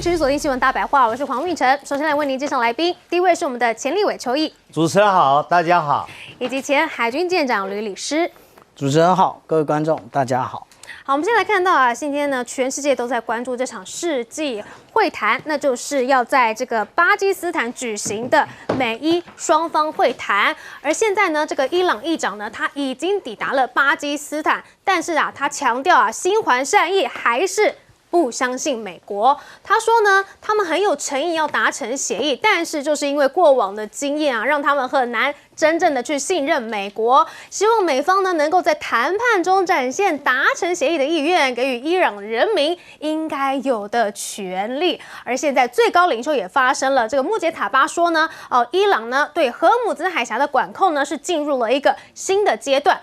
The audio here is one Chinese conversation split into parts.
持续锁定新闻大白话，我是黄韵晨。首先来为您介绍来宾，第一位是我们的前立委邱毅，主持人好，大家好，以及前海军舰长吕礼诗。主持人好，各位观众大家好。好，我们现在看到啊，今天呢，全世界都在关注这场世纪会谈，那就是要在这个巴基斯坦举行的美伊双方会谈。而现在呢，这个伊朗议长呢，他已经抵达了巴基斯坦，但是啊，他强调啊，心怀善意，还是不相信美国。他说呢，他们很有诚意要达成协议，但是就是因为过往的经验啊，让他们很难真正的去信任美国，希望美方呢能够在谈判中展现达成协议的意愿，给予伊朗人民应该有的权利。而现在最高领袖也发声了，这个穆杰塔巴说呢，伊朗呢对荷姆兹海峡的管控呢是进入了一个新的阶段，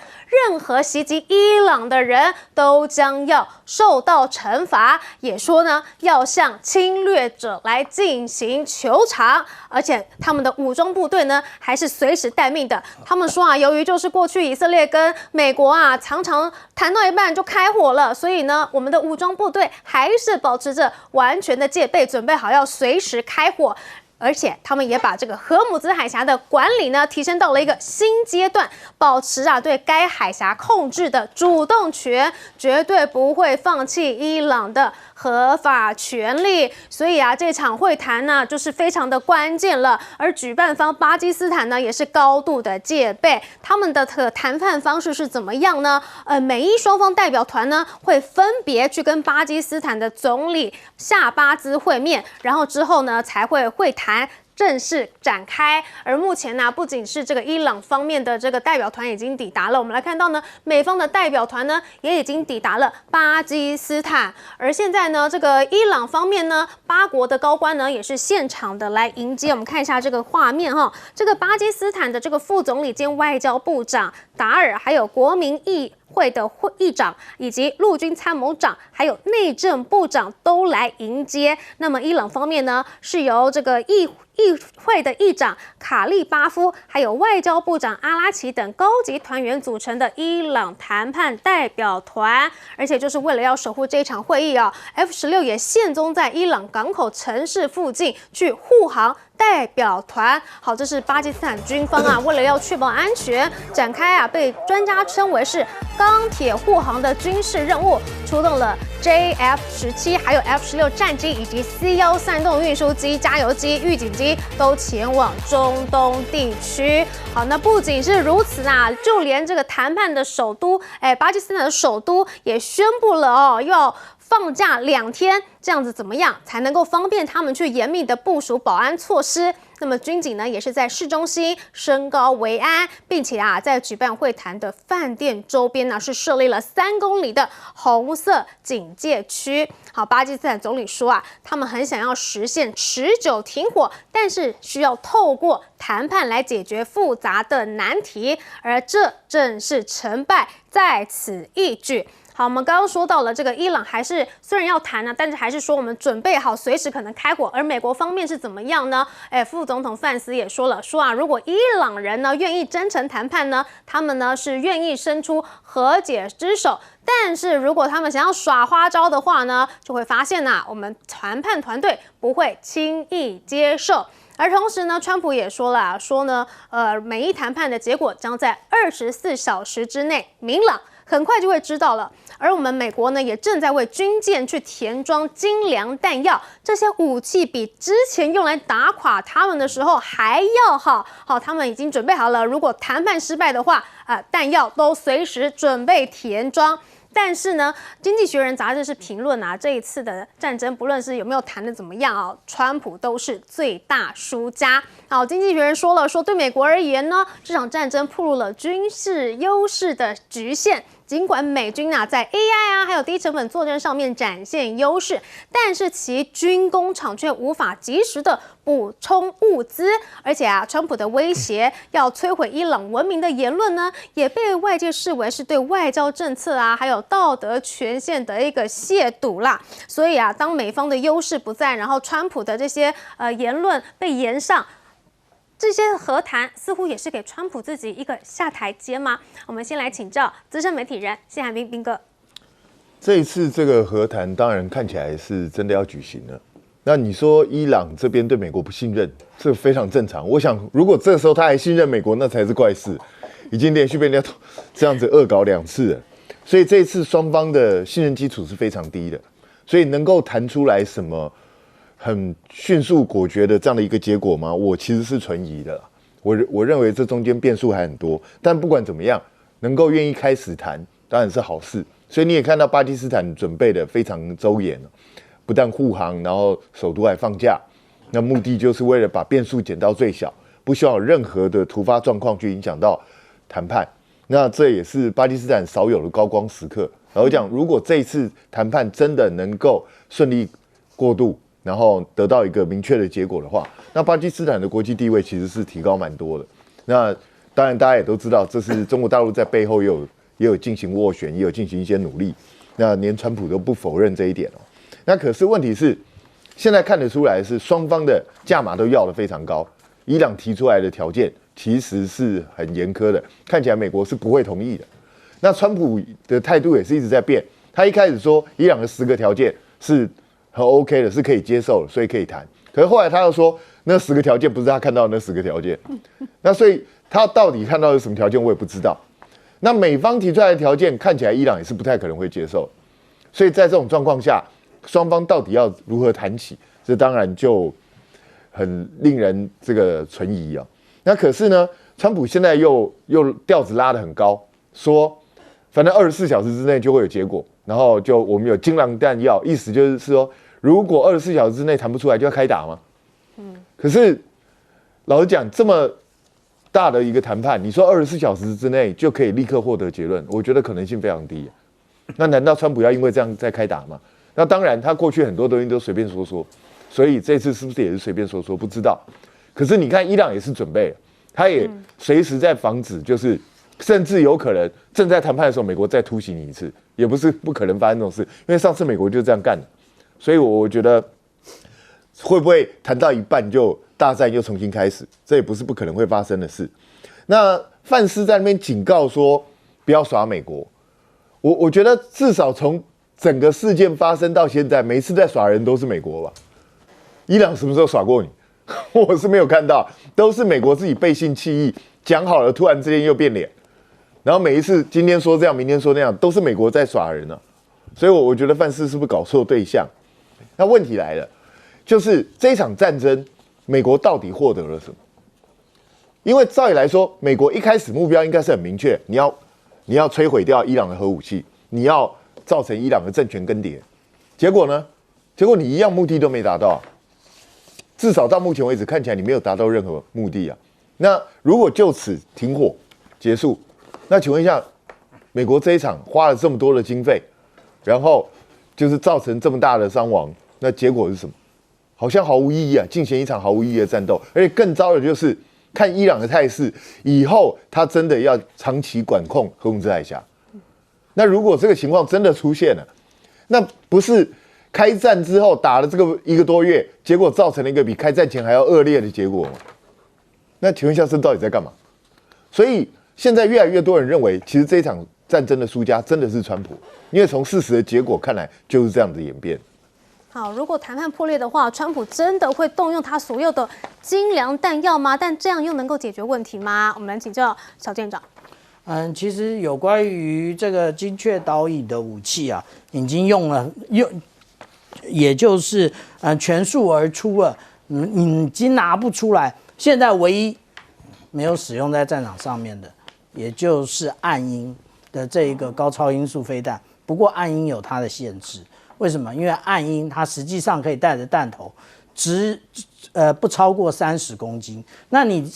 任何袭击伊朗的人都将要受到惩罚，也说呢要向侵略者来进行求偿，而且他们的武装部队呢还是随时待命的。他们说啊，由于就是过去以色列跟美国啊常常谈到一半就开火了，所以呢我们的武装部队还是保持着完全的戒备，准备好要随时开火。而且他们也把这个荷姆兹海峡的管理呢提升到了一个新阶段，保持啊对该海峡控制的主动权，绝对不会放弃伊朗的合法权利。所以啊这场会谈呢就是非常的关键了。而举办方巴基斯坦呢也是高度的戒备，他们的谈判方式是怎么样呢？美伊双方代表团呢会分别去跟巴基斯坦的总理夏巴兹会面，然后之后呢才会会谈正式展开。而目前呢，不仅是这个伊朗方面的这个代表团已经抵达了，我们来看到呢，美方的代表团呢也已经抵达了巴基斯坦。而现在呢，这个伊朗方面呢，八国的高官呢也是现场的来迎接。我们看一下这个画面哈，这个巴基斯坦的这个副总理兼外交部长达尔，还有国民议会的议长以及陆军参谋长还有内政部长都来迎接。那么伊朗方面呢是由这个议会的议长卡利巴夫还有外交部长阿拉奇等高级团员组成的伊朗谈判代表团，而且就是为了要守护这一场会议啊 ，F-16也现踪在伊朗港口城市附近去护航代表团。好，这是巴基斯坦军方啊，为了要确保安全，展开啊被专家称为是钢铁护航的军事任务，出动了 JF-17还有 F-16战机以及 C-1散动运输机、加油机、预警机都前往中东地区。好，那不仅是如此啊，就连这个谈判的首都，巴基斯坦的首都也宣布了哦，要放假2天，这样子怎么样才能够方便他们去严密的部署保安措施？那么军警呢也是在市中心升高维安，并且啊在举办会谈的饭店周边呢是设立了3公里的红色警戒区。好，巴基斯坦总理说啊，他们很想要实现持久停火，但是需要透过谈判来解决复杂的难题，而这正是成败在此一举。好，我们刚刚说到了这个伊朗还是虽然要谈呢，但是还是说我们准备好随时可能开火。而美国方面是怎么样呢？副总统范斯也说了，说啊，如果伊朗人呢愿意真诚谈判呢，他们呢是愿意伸出和解之手。但是如果他们想要耍花招的话呢，就会发现我们谈判团队不会轻易接受。而同时呢，川普也说了，说呢，美伊谈判的结果将在24小时之内明朗。很快就会知道了。而我们美国呢，也正在为军舰去填装精良弹药，这些武器比之前用来打垮他们的时候还要好。好，他们已经准备好了，如果谈判失败的话，弹药都随时准备填装。但是呢，《经济学人》杂志是评论这一次的战争，不论是有没有谈的怎么样川普都是最大输家。好，《经济学人》说了，说对美国而言呢，这场战争暴露了军事优势的局限。尽管美军在 AI 还有低成本作战上面展现优势，但是其军工厂却无法及时的补充物资，而且川普的威胁要摧毁伊朗文明的言论呢，也被外界视为是对外交政策还有道德权限的一个亵渎啦。所以当美方的优势不在，然后川普的这些言论被延上。这些和谈似乎也是给川普自己一个下台阶吗？我们先来请教资深媒体人谢寒冰冰哥。这一次这个和谈当然看起来是真的要举行了，那你说伊朗这边对美国不信任，这非常正常。我想，如果这时候他还信任美国，那才是怪事。已经连续被人家这样子恶搞2次了，所以这一次双方的信任基础是非常低的，所以能够谈出来什么很迅速果决的这样的一个结果吗？我其实是存疑的啦。我认为这中间变数还很多，但不管怎么样，能够愿意开始谈，当然是好事。所以你也看到巴基斯坦准备的非常周延，不但护航，然后首都还放假，那目的就是为了把变数减到最小，不希望有任何的突发状况去影响到谈判。那这也是巴基斯坦少有的高光时刻。然后讲，如果这一次谈判真的能够顺利过渡，然后得到一个明确的结果的话，那巴基斯坦的国际地位其实是提高蛮多的。那当然大家也都知道，这是中国大陆在背后也有进行斡旋，也有进行一些努力。那连川普都不否认这一点哦。那可是问题是，现在看得出来是双方的价码都要得非常高，伊朗提出来的条件其实是很严苛的，看起来美国是不会同意的。那川普的态度也是一直在变，他一开始说伊朗的10个条件是很 OK 的，是可以接受的，所以可以谈。可是后来他又说那10个条件不是他看到的那10个条件，那所以他到底看到的是什么条件我也不知道。那美方提出来的条件看起来伊朗也是不太可能会接受，所以在这种状况下，双方到底要如何谈起，这当然就很令人这个存疑啊。那可是呢，川普现在又调子拉得很高，说反正24小时之内就会有结果，然后就我们有精良弹药，意思就是说，如果24小时之内谈不出来，就要开打嘛。可是老实讲，这么大的一个谈判，你说24小时之内就可以立刻获得结论，我觉得可能性非常低。那难道川普要因为这样再开打吗？那当然，他过去很多东西都随便说说，所以这次是不是也是随便说说，不知道。可是你看，伊朗也是准备了，他也随时在防止，就是甚至有可能正在谈判的时候，美国再突袭你一次，也不是不可能发生这种事，因为上次美国就这样干的。所以我觉得会不会谈到一半就大战又重新开始，这也不是不可能会发生的事。那范斯在那边警告说不要耍美国，我觉得至少从整个事件发生到现在，每一次在耍人都是美国吧？伊朗什么时候耍过你？我是没有看到，都是美国自己背信弃义，讲好了，突然之间又变脸，然后每一次今天说这样，明天说那样，都是美国在耍人啊。所以我觉得范斯是不是搞错对象？那问题来了，就是这一场战争，美国到底获得了什么？因为照理来说，美国一开始目标应该是很明确，你要摧毁掉伊朗的核武器，你要造成伊朗的政权更迭。结果呢？结果你一样目的都没达到，至少到目前为止看起来你没有达到任何目的啊。那如果就此停火结束，那请问一下，美国这一场花了这么多的经费，然后就是造成这么大的伤亡，那结果是什么？好像毫无意义啊，进行一场毫无意义的战斗。而且更糟的就是看伊朗的态势，以后他真的要长期管控荷姆兹海峡。那如果这个情况真的出现了，那不是开战之后打了这个1个多月，结果造成了一个比开战前还要恶劣的结果吗？那请问一下，这到底在干嘛？所以现在越来越多人认为，其实这一场战争的输家真的是川普，因为从事实的结果看来就是这样子演变。好，如果谈判破裂的话，川普真的会动用他所有的精良弹药吗？但这样又能够解决问题吗？我们来请教小舰长。其实有关于这个精确导引的武器啊，已经也就是全数而出了，已经拿不出来。现在唯一没有使用在战场上面的，也就是暗鹰的这一个高超音速飞弹。不过暗鹰有它的限制，为什么？因为暗鹰它实际上可以带着弹头，不超过30公斤。那你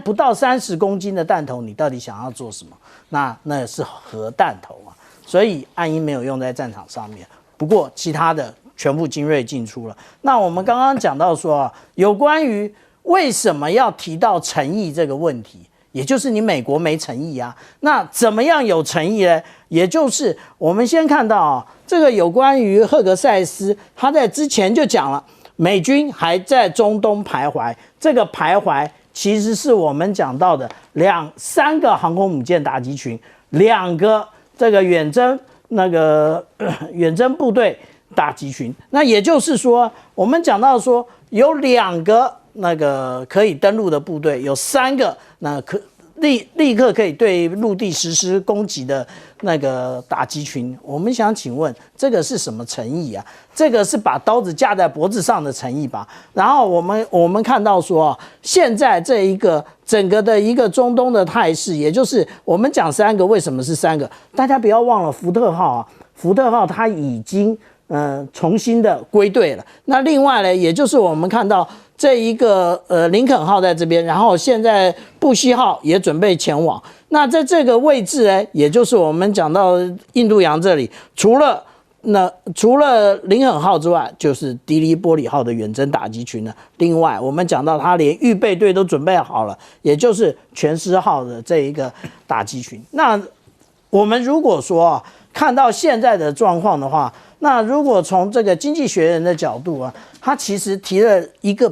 不到30公斤的弹头，你到底想要做什么？那是核弹头啊，所以暗鹰没有用在战场上面。不过其他的全部精锐进出了。那我们刚刚讲到说，有关于为什么要提到诚意这个问题，也就是你美国没诚意啊。那怎么样有诚意呢？也就是我们先看到这个有关于赫格塞斯，他在之前就讲了，美军还在中东徘徊。这个徘徊其实是我们讲到的3个航空母舰打击群，2个这个远征部队打击群。那也就是说，我们讲到说有2个那个可以登陆的部队，有3个那立刻可以对陆地实施攻击的那个打击群。我们想请问，这个是什么诚意啊？这个是把刀子架在脖子上的诚意吧？然后我们看到说，现在这一个整个的一个中东的态势，也就是我们讲3个，为什么是3个？大家不要忘了福特号啊，福特号它已经重新的归队了。那另外呢，也就是我们看到这一个林肯号在这边，然后现在布希号也准备前往。那在这个位置呢，也就是我们讲到印度洋这里，除了林肯号之外，就是迪利波里号的远征打击群呢。另外，我们讲到它连预备队都准备好了，也就是全狮号的这一个打击群。那我们如果说看到现在的状况的话，那如果从这个经济学人的角度啊，他其实提了一个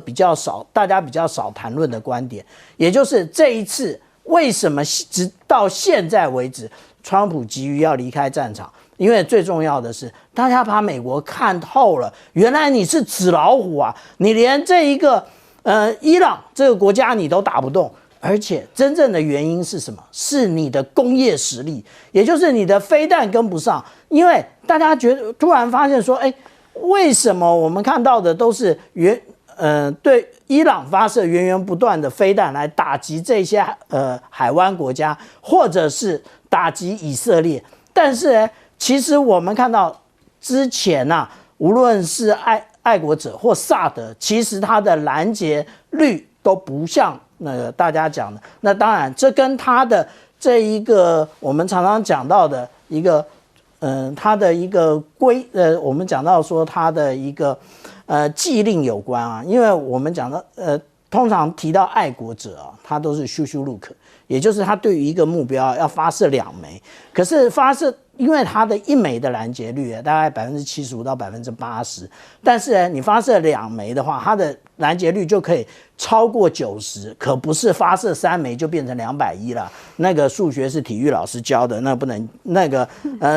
大家比较少谈论的观点，也就是这一次为什么直到现在为止，川普急于要离开战场？因为最重要的是，大家把美国看透了，原来你是纸老虎啊，你连这一个伊朗这个国家你都打不动。而且真正的原因是什么？是你的工业实力，也就是你的飞弹跟不上。因为大家突然发现说，为什么我们看到的都是对伊朗发射源源不断的飞弹来打击这些海湾国家，或者是打击以色列？但是呢，其实我们看到之前啊，无论是爱国者或萨德，其实它的拦截率都不像那个大家讲的。那当然，这跟他的这一个我们常常讲到的一个他的一个我们讲到说他的一个禁令有关啊。因为我们讲到通常提到爱国者啊，他都是咻咻 look， 也就是他对于一个目标要发射2枚，可是因为它的1枚的拦截率大概75%到80%，但是呢，你发射2枚的话，它的拦截率就可以超过90%，可不是发射3枚就变成210了。那个数学是体育老师教的，那不能那个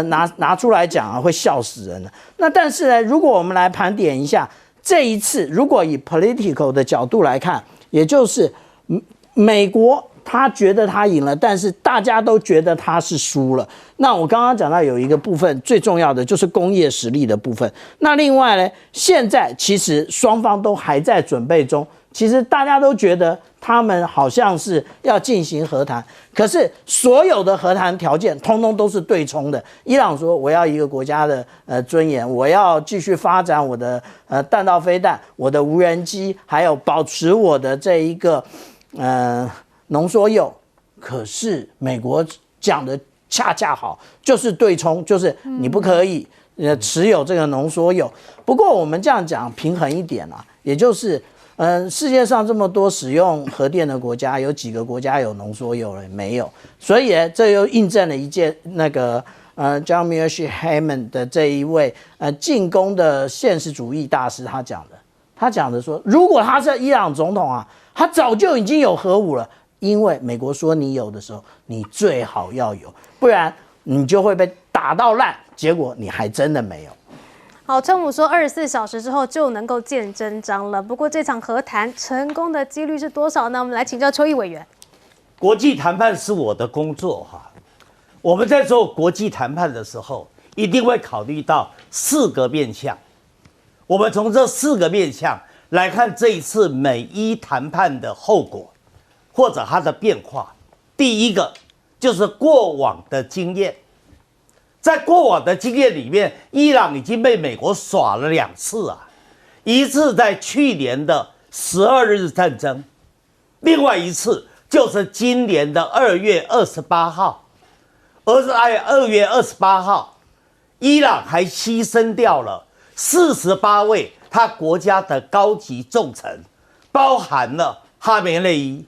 拿出来讲啊，会笑死人了。那但是呢，如果我们来盘点一下这一次，如果以 political 的角度来看，也就是美国他觉得他赢了，但是大家都觉得他是输了。那我刚刚讲到有一个部分最重要的就是工业实力的部分。那另外呢，现在其实双方都还在准备中，其实大家都觉得他们好像是要进行和谈，可是所有的和谈条件通通都是对冲的。伊朗说我要一个国家的尊严，我要继续发展我的弹道飞弹、我的无人机，还有保持我的这一个浓缩铀。可是美国讲的恰恰好，就是对冲，就是你不可以持有这个浓缩铀。不过我们这样讲平衡一点啊，也就是世界上这么多使用核电的国家，有几个国家有浓缩铀了？没有。所以这又印证了一件那个John Mearshey Hammond 的这一位进攻的现实主义大师他讲的说，如果他是伊朗总统啊，他早就已经有核武了。因为美国说你有的时候，你最好要有，不然你就会被打到烂，结果你还真的没有。好，川普说24小时之后就能够见真章了。不过这场和谈成功的几率是多少呢？我们来请教邱毅委员。国际谈判是我的工作哈，我们在做国际谈判的时候，一定会考虑到4个面向。我们从这4个面向来看这一次美伊谈判的后果。或者它的变化，第一个就是过往的经验，在过往的经验里面，伊朗已经被美国耍了2次啊，一次在去年的12日战争，另外一次就是今年的2月28号，而在2月28号，伊朗还牺牲掉了48位他国家的高级重臣，包含了哈梅内伊。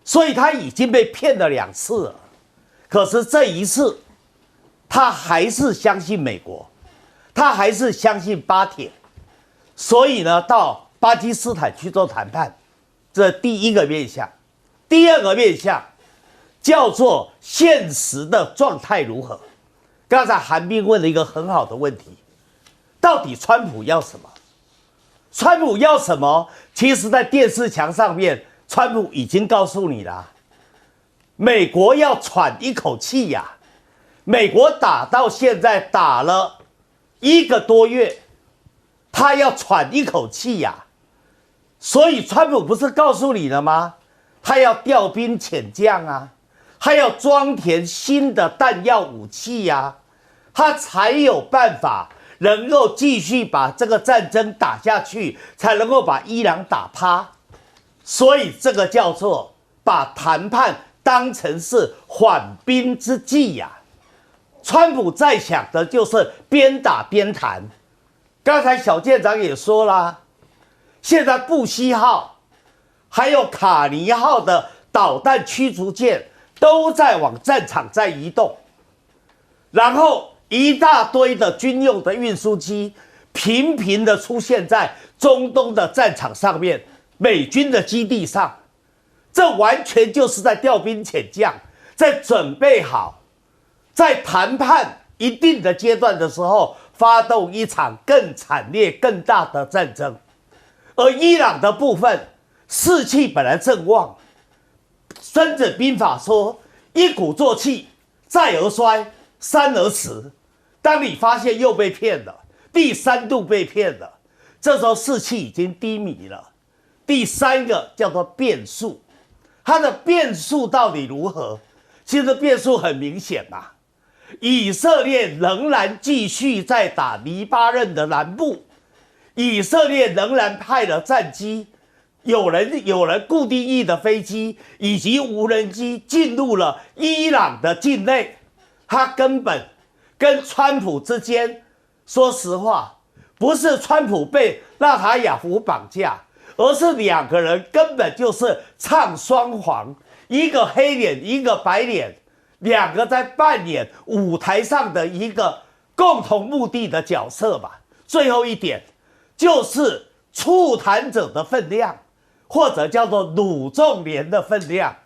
所以他已经被骗了2次了，可是这一次，他还是相信美国，他还是相信巴铁，所以呢，到巴基斯坦去做谈判，这第一个面向。第2个面向叫做现实的状态如何？刚才韩冰问了一个很好的问题，到底川普要什么？川普要什么？其实，在电视墙上面，川普已经告诉你了，美国要喘一口气呀。美国打到现在打了1个多月，他要喘一口气呀。所以，川普不是告诉你了吗？他要调兵遣将啊，他要装填新的弹药武器呀，他才有办法能够继续把这个战争打下去，才能够把伊朗打趴。所以这个叫做把谈判当成是缓兵之计呀。川普在想的就是边打边谈。刚才小舰长也说了，现在布希号还有卡尼号的导弹驱逐舰都在往战场在移动，然后一大堆的军用的运输机频频的出现在中东的战场上面，美军的基地上，这完全就是在调兵遣将，在准备好，在谈判一定的阶段的时候，发动一场更惨烈、更大的战争。而伊朗的部分士气本来正旺，孙子兵法说：一鼓作气，再而衰，三而死。当你发现又被骗了，第3度被骗了，这时候士气已经低迷了。第3个叫做变数，它的变数到底如何？其实变数很明显嘛，以色列仍然继续在打黎巴嫩的南部，以色列仍然派了战机，有人固定翼的飞机以及无人机进入了伊朗的境内，他根本跟川普之间，说实话，不是川普被纳塔雅胡绑架，而是2个人根本就是唱双簧，一个黑脸，一个白脸，2个在扮演舞台上的一个共同目的的角色吧。最后一点就是促谈者的分量，或者叫做鲁仲连的分量。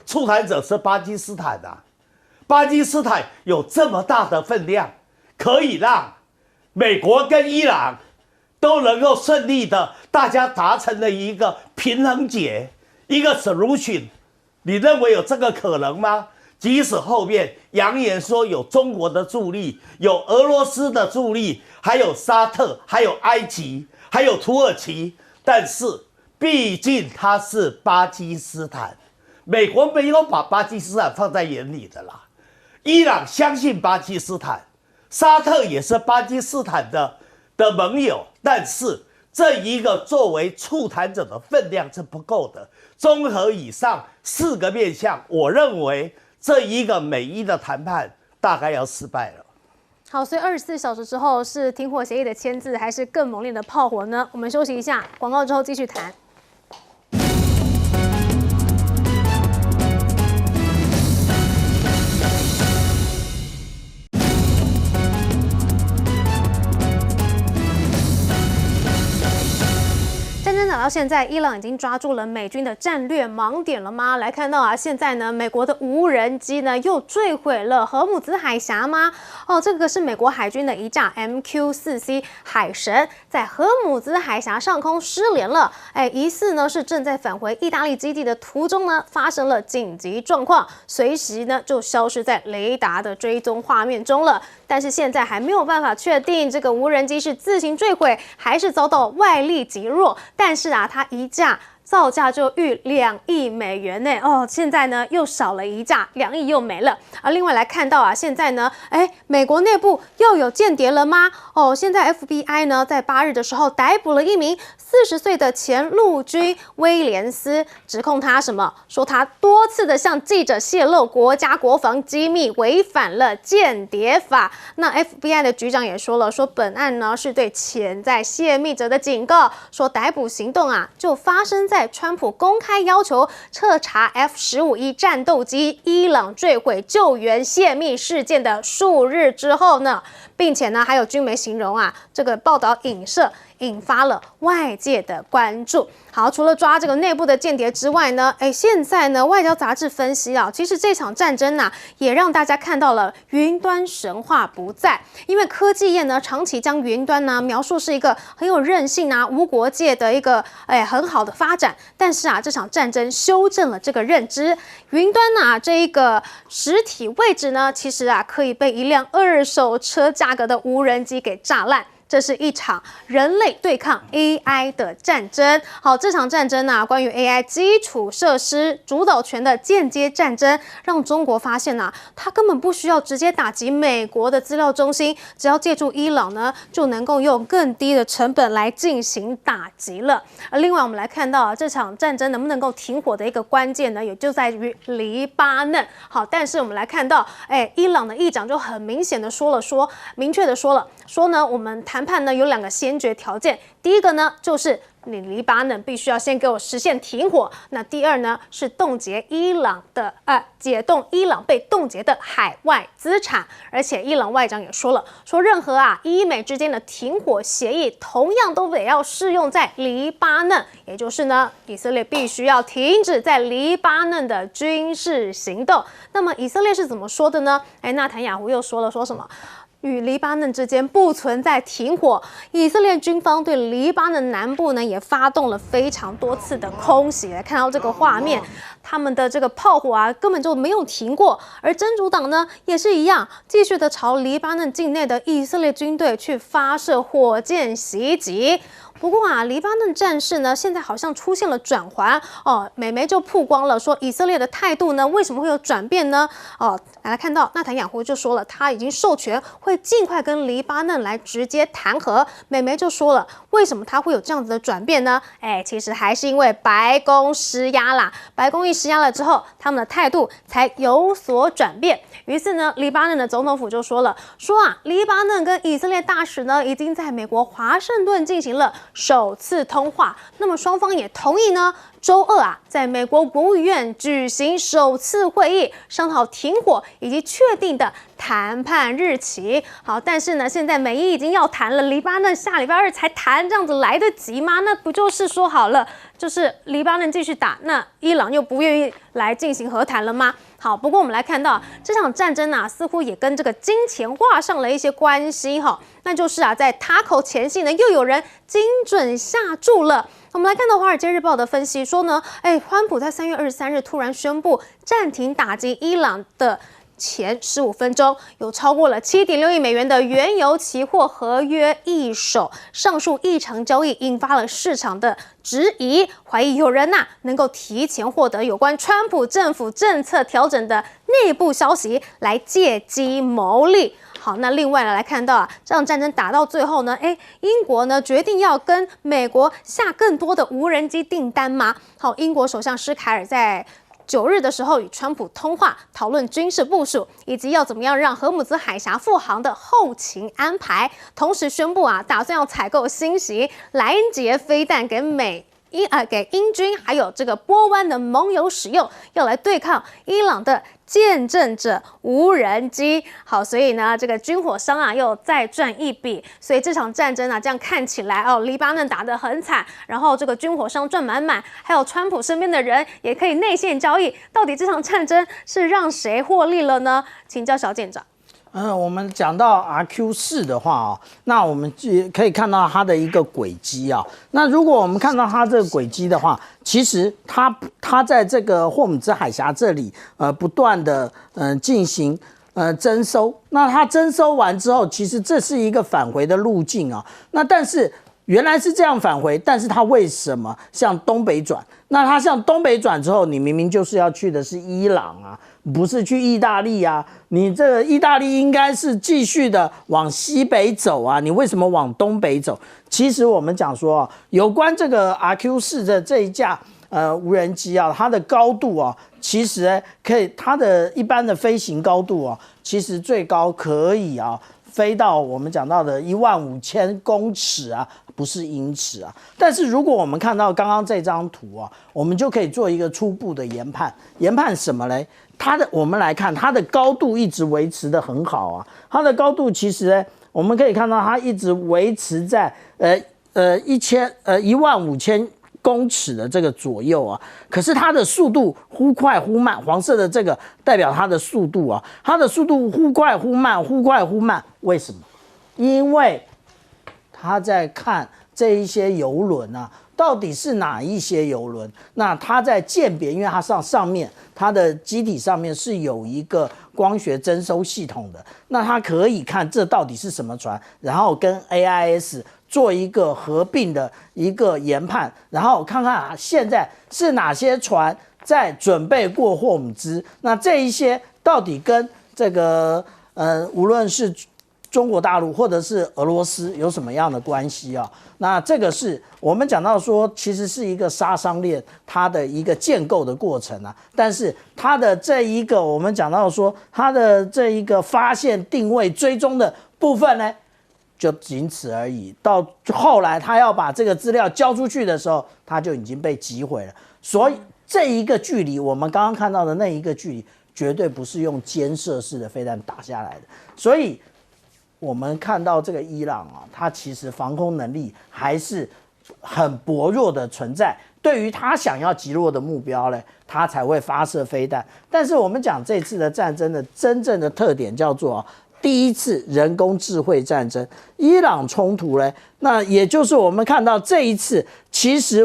促谈者是巴基斯坦啊，巴基斯坦有这么大的分量，可以让美国跟伊朗都能够顺利的大家达成了一个平衡解，一个 solution。你认为有这个可能吗？即使后面扬言说有中国的助力，有俄罗斯的助力，还有沙特，还有埃及，还有土耳其，但是毕竟它是巴基斯坦，美国没有把巴基斯坦放在眼里的啦。伊朗相信巴基斯坦，沙特也是巴基斯坦的盟友，但是这一个作为促谈者的分量是不够的。综合以上4个面向，我认为这一个美伊的谈判大概要失败了。好，所以24小时之后是停火协议的签字，还是更猛烈的炮火呢？我们休息一下，广告之后继续谈。打到现在，伊朗已经抓住了美军的战略盲点了吗？来看到啊，现在呢，美国的无人机呢又坠毁了荷姆兹海峡吗？哦，这个是美国海军的一架 MQ-4C 海神在荷姆兹海峡上空失联了。疑似呢是正在返回意大利基地的途中呢发生了紧急状况，随即呢就消失在雷达的追踪画面中了。但是现在还没有办法确定这个无人机是自行坠毁还是遭到外力击落。但是啊，它一架造价就逾2亿美元呢。哦，现在呢又少了一架，2亿又没了。而另外来看到啊，现在呢，美国内部又有间谍了吗？哦，现在 FBI 呢在8日的时候逮捕了一名40岁的前陆军威廉斯，指控他什么？说他多次的向记者泄露国家国防机密，违反了间谍法。那 FBI 的局长也说了，说本案呢是对潜在泄密者的警告，说逮捕行动啊就发生在川普公开要求彻查 F-15E 战斗机伊朗坠毁救援泄密事件的数日之后呢，并且呢还有军媒形容啊，这个报道影射引发了外界的关注。好，除了抓这个内部的间谍之外呢，现在呢，外交杂志分析啊，其实这场战争啊，也让大家看到了云端神话不在，因为科技业呢，长期将云端呢描述是一个很有韧性啊、无国界的一个很好的发展，但是啊，这场战争修正了这个认知，云端啊这一个实体位置呢，其实啊可以被一辆2手车价格的无人机给炸烂。这是一场人类对抗 AI 的战争。好，这场战争呢，关于 AI 基础设施主导权的间接战争，让中国发现啊，它根本不需要直接打击美国的资料中心，只要借助伊朗呢，就能够用更低的成本来进行打击了。而另外，我们来看到啊，这场战争能不能够停火的一个关键呢，也就在于黎巴嫩。好，但是我们来看到，伊朗的议长就很明显的明确的说了，呢，我们谈判呢有2个先决条件，第一个呢就是你黎巴嫩必须要先给我实现停火，那第2呢是解冻伊朗被冻结的海外资产，而且伊朗外长也说了，任何伊美之间的停火协议同样都得要适用在黎巴嫩，也就是呢以色列必须要停止在黎巴嫩的军事行动。那么以色列是怎么说的呢？纳坦雅胡又说什么？与黎巴嫩之间不存在停火，以色列军方对黎巴嫩南部呢也发动了非常多次的空袭。来看到这个画面，他们的这个炮火啊根本就没有停过，而真主党呢也是一样，继续的朝黎巴嫩境内的以色列军队去发射火箭袭击。不过啊，黎巴嫩战事呢，现在好像出现了转圜哦。美媒就曝光了，说以色列的态度呢，为什么会有转变呢？来看到纳坦雅胡就说了，他已经授权会尽快跟黎巴嫩来直接谈和。美媒就说了，为什么他会有这样子的转变呢？其实还是因为白宫施压啦。白宫一施压了之后，他们的态度才有所转变。于是呢，黎巴嫩的总统府就说了，黎巴嫩跟以色列大使呢，已经在美国华盛顿进行了首次通话，那么双方也同意呢，周2啊，在美国国务院举行首次会议，商讨停火以及确定的谈判日期。好，但是呢，现在美伊已经要谈了，黎巴嫩下礼拜2才谈，这样子来得及吗？那不就是说好了，就是黎巴嫩继续打，那伊朗又不愿意来进行和谈了吗？好，不过我们来看到这场战争啊，似乎也跟这个金钱画上了一些关系哈。那就是啊，在塔口前夕呢，又有人精准下注了。我们来看到《华尔街日报》的分析说呢，川普在3月23日突然宣布暂停打击伊朗的前15分钟，有超过了7.6亿美元的原油期货合约易手，上述异常交易引发了市场的质疑，怀疑有人能够提前获得有关川普政府政策调整的内部消息，来借机牟利。好，那另外呢，来看到这场战争打到最后呢，英国呢决定要跟美国下更多的无人机订单吗？好，英国首相施凯尔在9日的时候与川普通话，讨论军事部署以及要怎么样让荷姆兹海峡复航的后勤安排，同时宣布打算要采购新型莱茵级飞弹给英军还有这个波湾的盟友使用，要来对抗伊朗的见证者无人机。好，所以呢，这个军火商又再赚一笔。所以这场战争这样看起来黎巴嫩打得很惨，然后这个军火商赚满满，还有川普身边的人也可以内线交易。到底这场战争是让谁获利了呢？请教小舰长。我们讲到 RQ4 的话那我们可以看到它的一个轨迹那如果我们看到它这个轨迹的话，其实它在这个霍姆兹海峡这里不断的进行征收。那它征收完之后，其实这是一个返回的路径那但是原来是这样返回，但是它为什么向东北转？那它向东北转之后，你明明就是要去的是伊朗不是去意大利你这个意大利应该是继续的往西北走你为什么往东北走？其实我们讲说有关这个 RQ4 的这一架无人机它的高度其实可以，它的一般的飞行高度其实最高可以飞到我们讲到的15000公尺不是英尺但是如果我们看到刚刚这张图我们就可以做一个初步的研判。研判什么嘞？我们来看它的高度一直维持得很好它的高度其实我们可以看到它一直维持在15000公尺的这个左右啊，可是它的速度忽快忽慢，黄色的这个代表它的速度啊，它的速度忽快忽慢，忽快忽慢，为什么？因为他在看这一些游轮啊，到底是哪一些游轮？那他在鉴别，因为它上面它的机体上面是有一个光学征收系统的，那它可以看这到底是什么船，然后跟 AIS 做一个合并的一个研判，然后看看现在是哪些船在准备过货物资，那这一些到底跟这个无论是中国大陆或者是俄罗斯有什么样的关系啊？那这个是我们讲到说，其实是一个杀伤链它的一个建构的过程啊。但是它的这一个我们讲到说，它的这一个发现、定位、追踪的部分呢，就仅此而已。到后来他要把这个资料交出去的时候，他就已经被击毁了。所以这一个距离，我们刚刚看到的那一个距离，绝对不是用肩射式的飞弹打下来的。所以我们看到这个伊朗啊，它其实防空能力还是很薄弱的存在。对于他想要击落的目标呢，他才会发射飞弹。但是我们讲这次的战争的真正的特点叫做第一次人工智慧战争，伊朗冲突呢，那也就是我们看到这一次，其实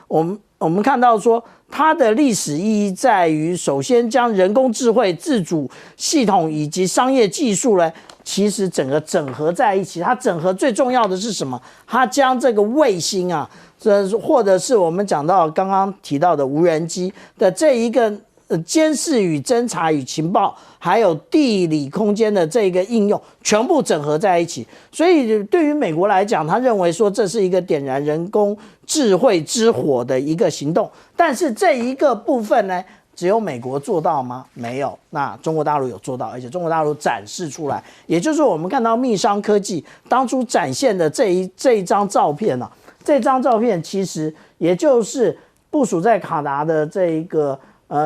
我们看到说，它的历史意义在于，首先将人工智慧、自主系统以及商业技术呢，其实整个整合在一起。它整合最重要的是什么？它将这个卫星啊，或者是我们讲到刚刚提到的无人机的这一个监视与侦察与情报，还有地理空间的这个应用，全部整合在一起。所以对于美国来讲，他认为说这是一个点燃人工智慧之火的一个行动。但是这一个部分呢，只有美国做到吗？没有。那中国大陆有做到，而且中国大陆展示出来，也就是我们看到密商科技当初展现的这一张照片啊，这张照片其实也就是部署在卡达的这一个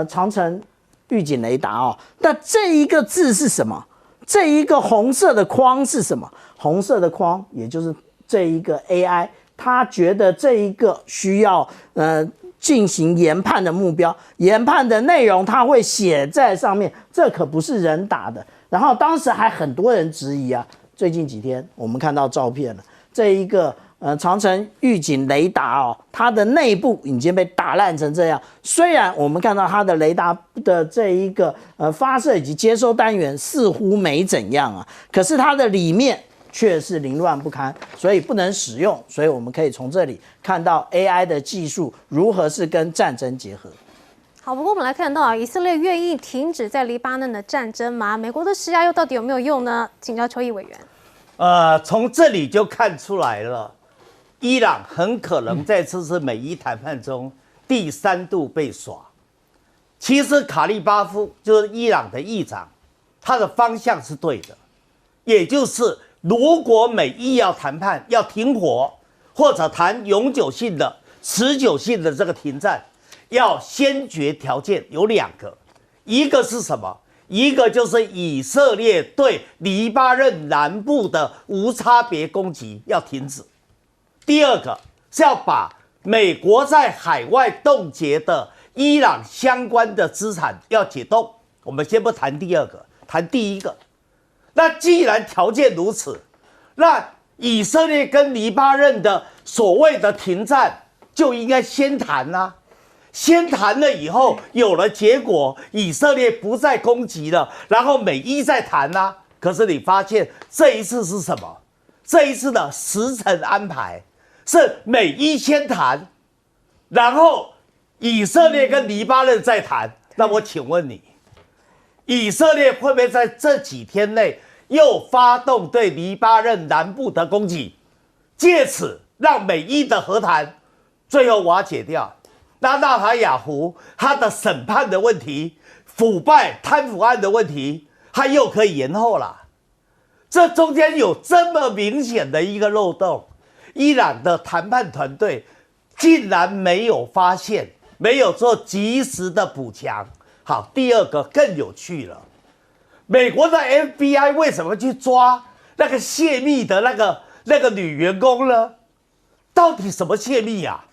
长程预警雷达哦。那这一个字是什么？这一个红色的框是什么？红色的框也就是这一个 AI， 他觉得这一个需要进行研判的目标，研判的内容他会写在上面，这可不是人打的。然后当时还很多人质疑啊，最近几天我们看到照片了，这一个长程预警雷达哦，它的内部已经被打烂成这样。虽然我们看到它的雷达的这一个发射以及接收单元似乎没怎样啊，可是它的里面却是凌乱不堪，所以不能使用。所以我们可以从这里看到 AI 的技术如何是跟战争结合。好，不过我们来看到以色列愿意停止在黎巴嫩的战争吗？美国的施压又到底有没有用呢？请教邱毅委员。从这里就看出来了，伊朗很可能在这次美伊谈判中第3度被耍。其实卡利巴夫就是伊朗的议长，他的方向是对的，也就是如果美伊要谈判要停火，或者谈永久性的、持久性的这个停战，要先决条件有2个，一个是什么？一个就是以色列对黎巴嫩南部的无差别攻击要停止。第二个是要把美国在海外冻结的伊朗相关的资产要解冻。我们先不谈第二个，谈第一个。那既然条件如此，那以色列跟黎巴嫩的所谓的停战就应该先谈啊。先谈了以后有了结果，以色列不再攻击了，然后美伊再谈啊。可是你发现这一次是什么？这一次的时程安排是美伊先谈，然后以色列跟黎巴嫩再谈。那我请问你，以色列会不会在这几天内又发动对黎巴嫩南部的攻击，借此让美伊的和谈最后瓦解掉？那纳塔雅胡他的审判的问题、腐败贪腐案的问题，他又可以延后了。这中间有这么明显的一个漏洞，伊朗的谈判团队竟然没有发现，没有做及时的补强。好，第二个更有趣了，美国的 FBI 为什么去抓那个泄密的那个女员工呢？到底什么泄密啊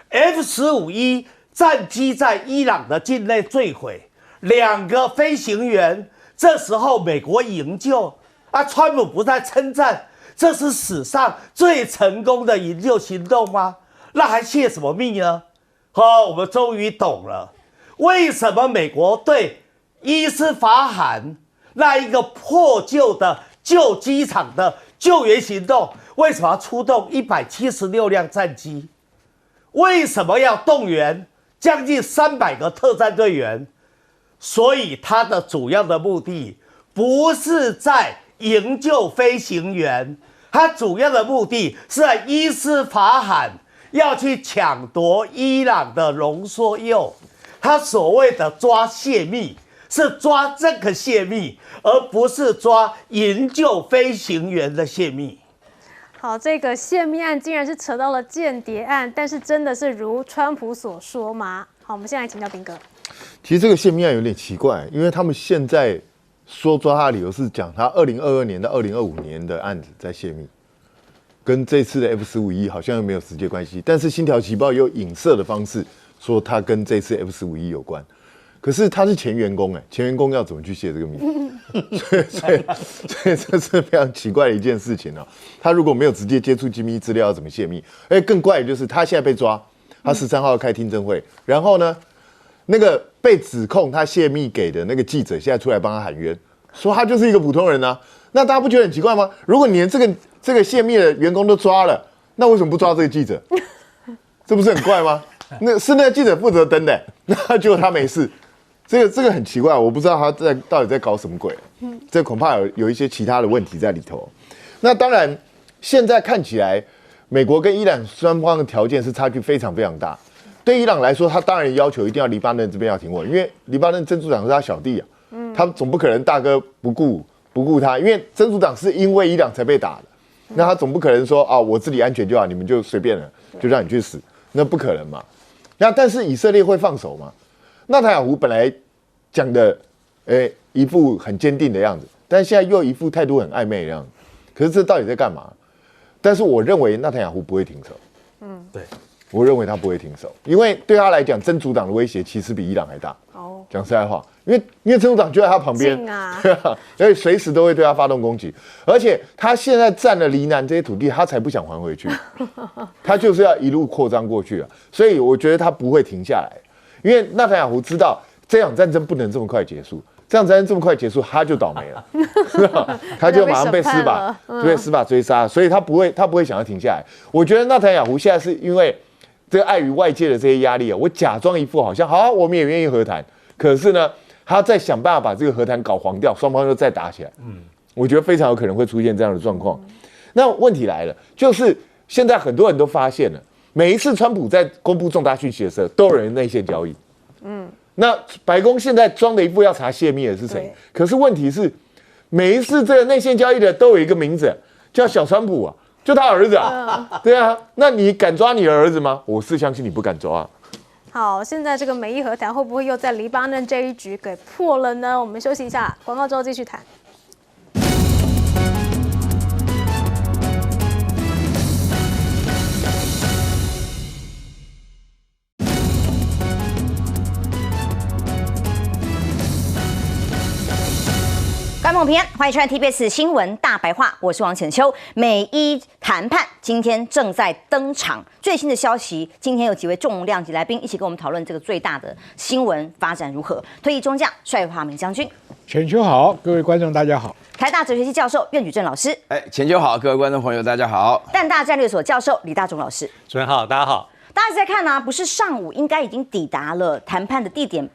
？F-15E 战机在伊朗的境内坠毁，2个飞行员，这时候美国营救啊，川普不在称赞这是史上最成功的营救行动吗？那还泄什么密呢？我们终于懂了，为什么美国对伊斯法罕那一个破旧的旧机场的救援行动，为什么要出动176辆战机？为什么要动员将近300个特战队员？所以它的主要的目的不是在营救飞行员，它主要的目的是在伊斯法罕要去抢夺伊朗的浓缩铀。他所谓的抓泄密，是抓这个泄密，而不是抓营救飞行员的泄密。好，这个泄密案竟然是扯到了间谍案，但是真的是如川普所说吗？好，我们现在请教彬哥。其实这个泄密案有点奇怪，因为他们现在说抓他的理由是讲他2022年到2025年的案子在泄密，跟这次的 F-15E 好像又没有直接关系。但是《星条旗报》用影射的方式说他跟这次 F-15E 有关。可是他是前员工前员工要怎么去泄这个密？所以这是非常奇怪的一件事情他如果没有直接接触机密资料，要怎么泄密？更怪的就是他现在被抓，他13号要开听证会，然后呢，那个被指控他泄密给的那个记者现在出来帮他喊冤，说他就是一个普通人那大家不觉得很奇怪吗？如果你连这个泄密的员工都抓了，那为什么不抓这个记者？这不是很怪吗？那个记者负责登的，那结果他没事。这个很奇怪，我不知道他到底在搞什么鬼。这恐怕有一些其他的问题在里头。那当然，现在看起来，美国跟伊朗双方的条件是差距非常非常大。对伊朗来说，他当然要求一定要黎巴嫩这边要挺稳，因为黎巴嫩真主党是他小弟他总不可能大哥不顾他，因为真主党是因为伊朗才被打的，那他总不可能说我自己安全就好，你们就随便了，就让你去死，那不可能嘛。那但是以色列会放手吗？纳坦雅胡本来讲的，一副很坚定的样子，但是现在又一副态度很暧昧的样子。可是这到底在干嘛？但是我认为纳坦雅胡不会停手。对，我认为他不会停手，因为对他来讲，真主党的威胁其实比伊朗还大。讲实在话，因为真主党就在他旁边，对啊，所以随时都会对他发动攻击。而且他现在占了黎南这些土地，他才不想还回去，他就是要一路扩张过去所以我觉得他不会停下来。因为纳坦雅胡知道这场战争不能这么快结束，这场战争这么快结束，他就倒霉了，他就马上被司法追杀，所以他不会想要停下来。我觉得纳坦雅胡现在是因为这个碍于外界的这些压力我假装一副好像好我们也愿意和谈，可是呢，他在想办法把这个和谈搞黄掉，双方又再打起来。我觉得非常有可能会出现这样的状况。那问题来了，就是现在很多人都发现了。每一次川普在公布重大讯息的时候，都有人内线交易。那白宫现在装的一副要查泄密的是谁？可是问题是，每一次这个内线交易的都有一个名字，叫小川普就他儿子对啊，那你敢抓你的儿子吗？我是相信你不敢抓好，现在这个美伊和谈会不会又在黎巴嫩这一局给破了呢？我们休息一下，广告之后继续谈。观众朋友，欢迎收看 TBS 新闻大白话，我是王浅秋。美伊谈判今天正在登场，最新的消息，今天有几位重量级来宾一起跟我们讨论这个最大的新闻发展如何。退役中将帅华明将军，浅秋好，各位观众大家好。台大哲学系教授苑举正老师，浅秋好，各位观众朋友大家好。淡大战略所教授李大中老师，主持人好，大家好。大家在看不是上午应该已经抵达了谈判的地点。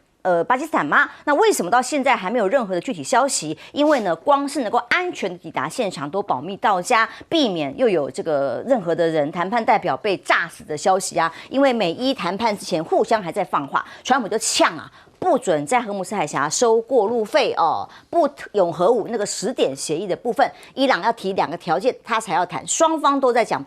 巴基斯坦吗？那为什么到现在还没有任何的具体消息？因为呢，光是能够安全的抵达现场都保密到家，避免又有这个任何的人谈判代表被炸死的消息因为美伊谈判之前互相还在放话，川普就呛不准在荷姆斯海峡收过路费不永核武那个10点协议的部分，伊朗要提2个条件，他才要谈，双方都在讲。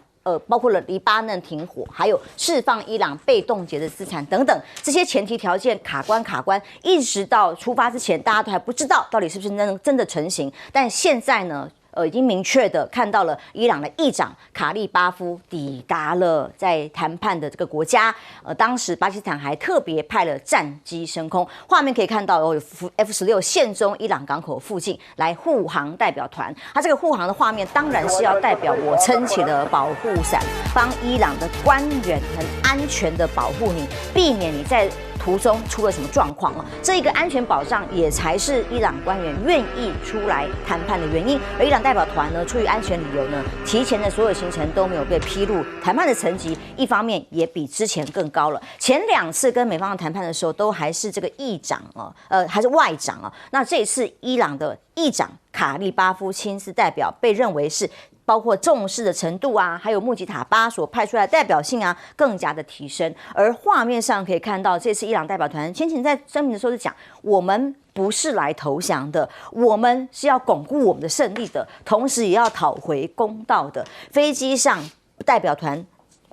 包括了黎巴嫩停火，还有释放伊朗被冻结的资产等等，这些前提条件卡关，一直到出发之前，大家都还不知道到底是不是真的成型。但现在呢，已经明确的看到了伊朗的议长卡利巴夫抵达了在谈判的这个国家。当时巴基斯坦还特别派了战机升空，画面可以看到有 F-16现踪伊朗港口附近来护航代表团。它这个护航的画面当然是要代表我撑起了保护伞，帮伊朗的官员很安全的保护你，避免你在途中出了什么状况啊？这一个安全保障也才是伊朗官员愿意出来谈判的原因。而伊朗代表团呢，出于安全理由呢，提前的所有行程都没有被披露，谈判的层级一方面也比之前更高了。前2次跟美方谈判的时候，都还是这个议长啊，还是外长啊。那这一次伊朗的议长卡利巴夫亲自代表，被认为是包括重视的程度啊，还有穆吉塔巴所派出来的代表性啊，更加的提升。而画面上可以看到，这次伊朗代表团先前在声明的时候就讲，我们不是来投降的，我们是要巩固我们的胜利的，同时也要讨回公道的。飞机上代表团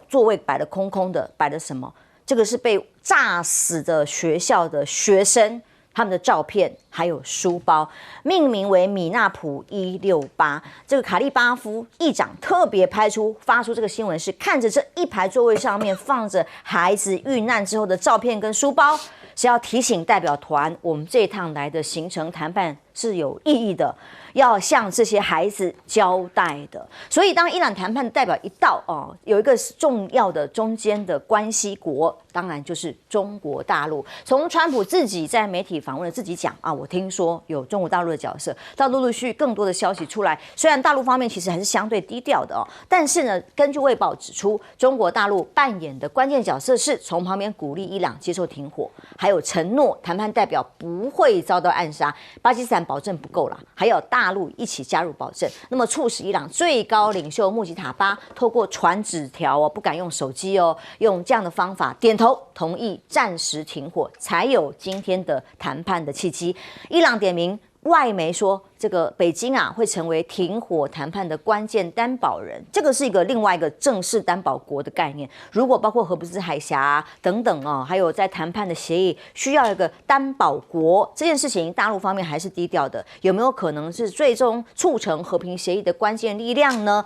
座位摆了空空的，摆了什么？这个是被炸死的学校的学生。他们的照片还有书包，命名为米纳普168。这个卡利巴夫议长特别发出这个新闻，是看着这一排座位上面放着孩子遇难之后的照片跟书包，是要提醒代表团，我们这一趟来的行程谈判是有意义的，要向这些孩子交代的。所以当伊朗谈判的代表一到有一个重要的中间的关系国，当然就是中国大陆。从川普自己在媒体访问自己讲啊，我听说有中国大陆的角色，到陆续更多的消息出来，虽然大陆方面其实还是相对低调的但是呢，根据卫报指出，中国大陆扮演的关键角色是从旁边鼓励伊朗接受停火，还有承诺谈判代表不会遭到暗杀，巴基斯坦保证不够啦，还有大陆一起加入保证，那么促使伊朗最高领袖穆吉塔巴透过传纸条不敢用手机用这样的方法点头同意暂时停火，才有今天的谈判的契机。伊朗点名外媒说，这个北京会成为停火谈判的关键担保人，这个是另外一个正式担保国的概念。如果包括荷鲁兹海峡等等还有在谈判的协议需要一个担保国，这件事情大陆方面还是低调的，有没有可能是最终促成和平协议的关键力量呢？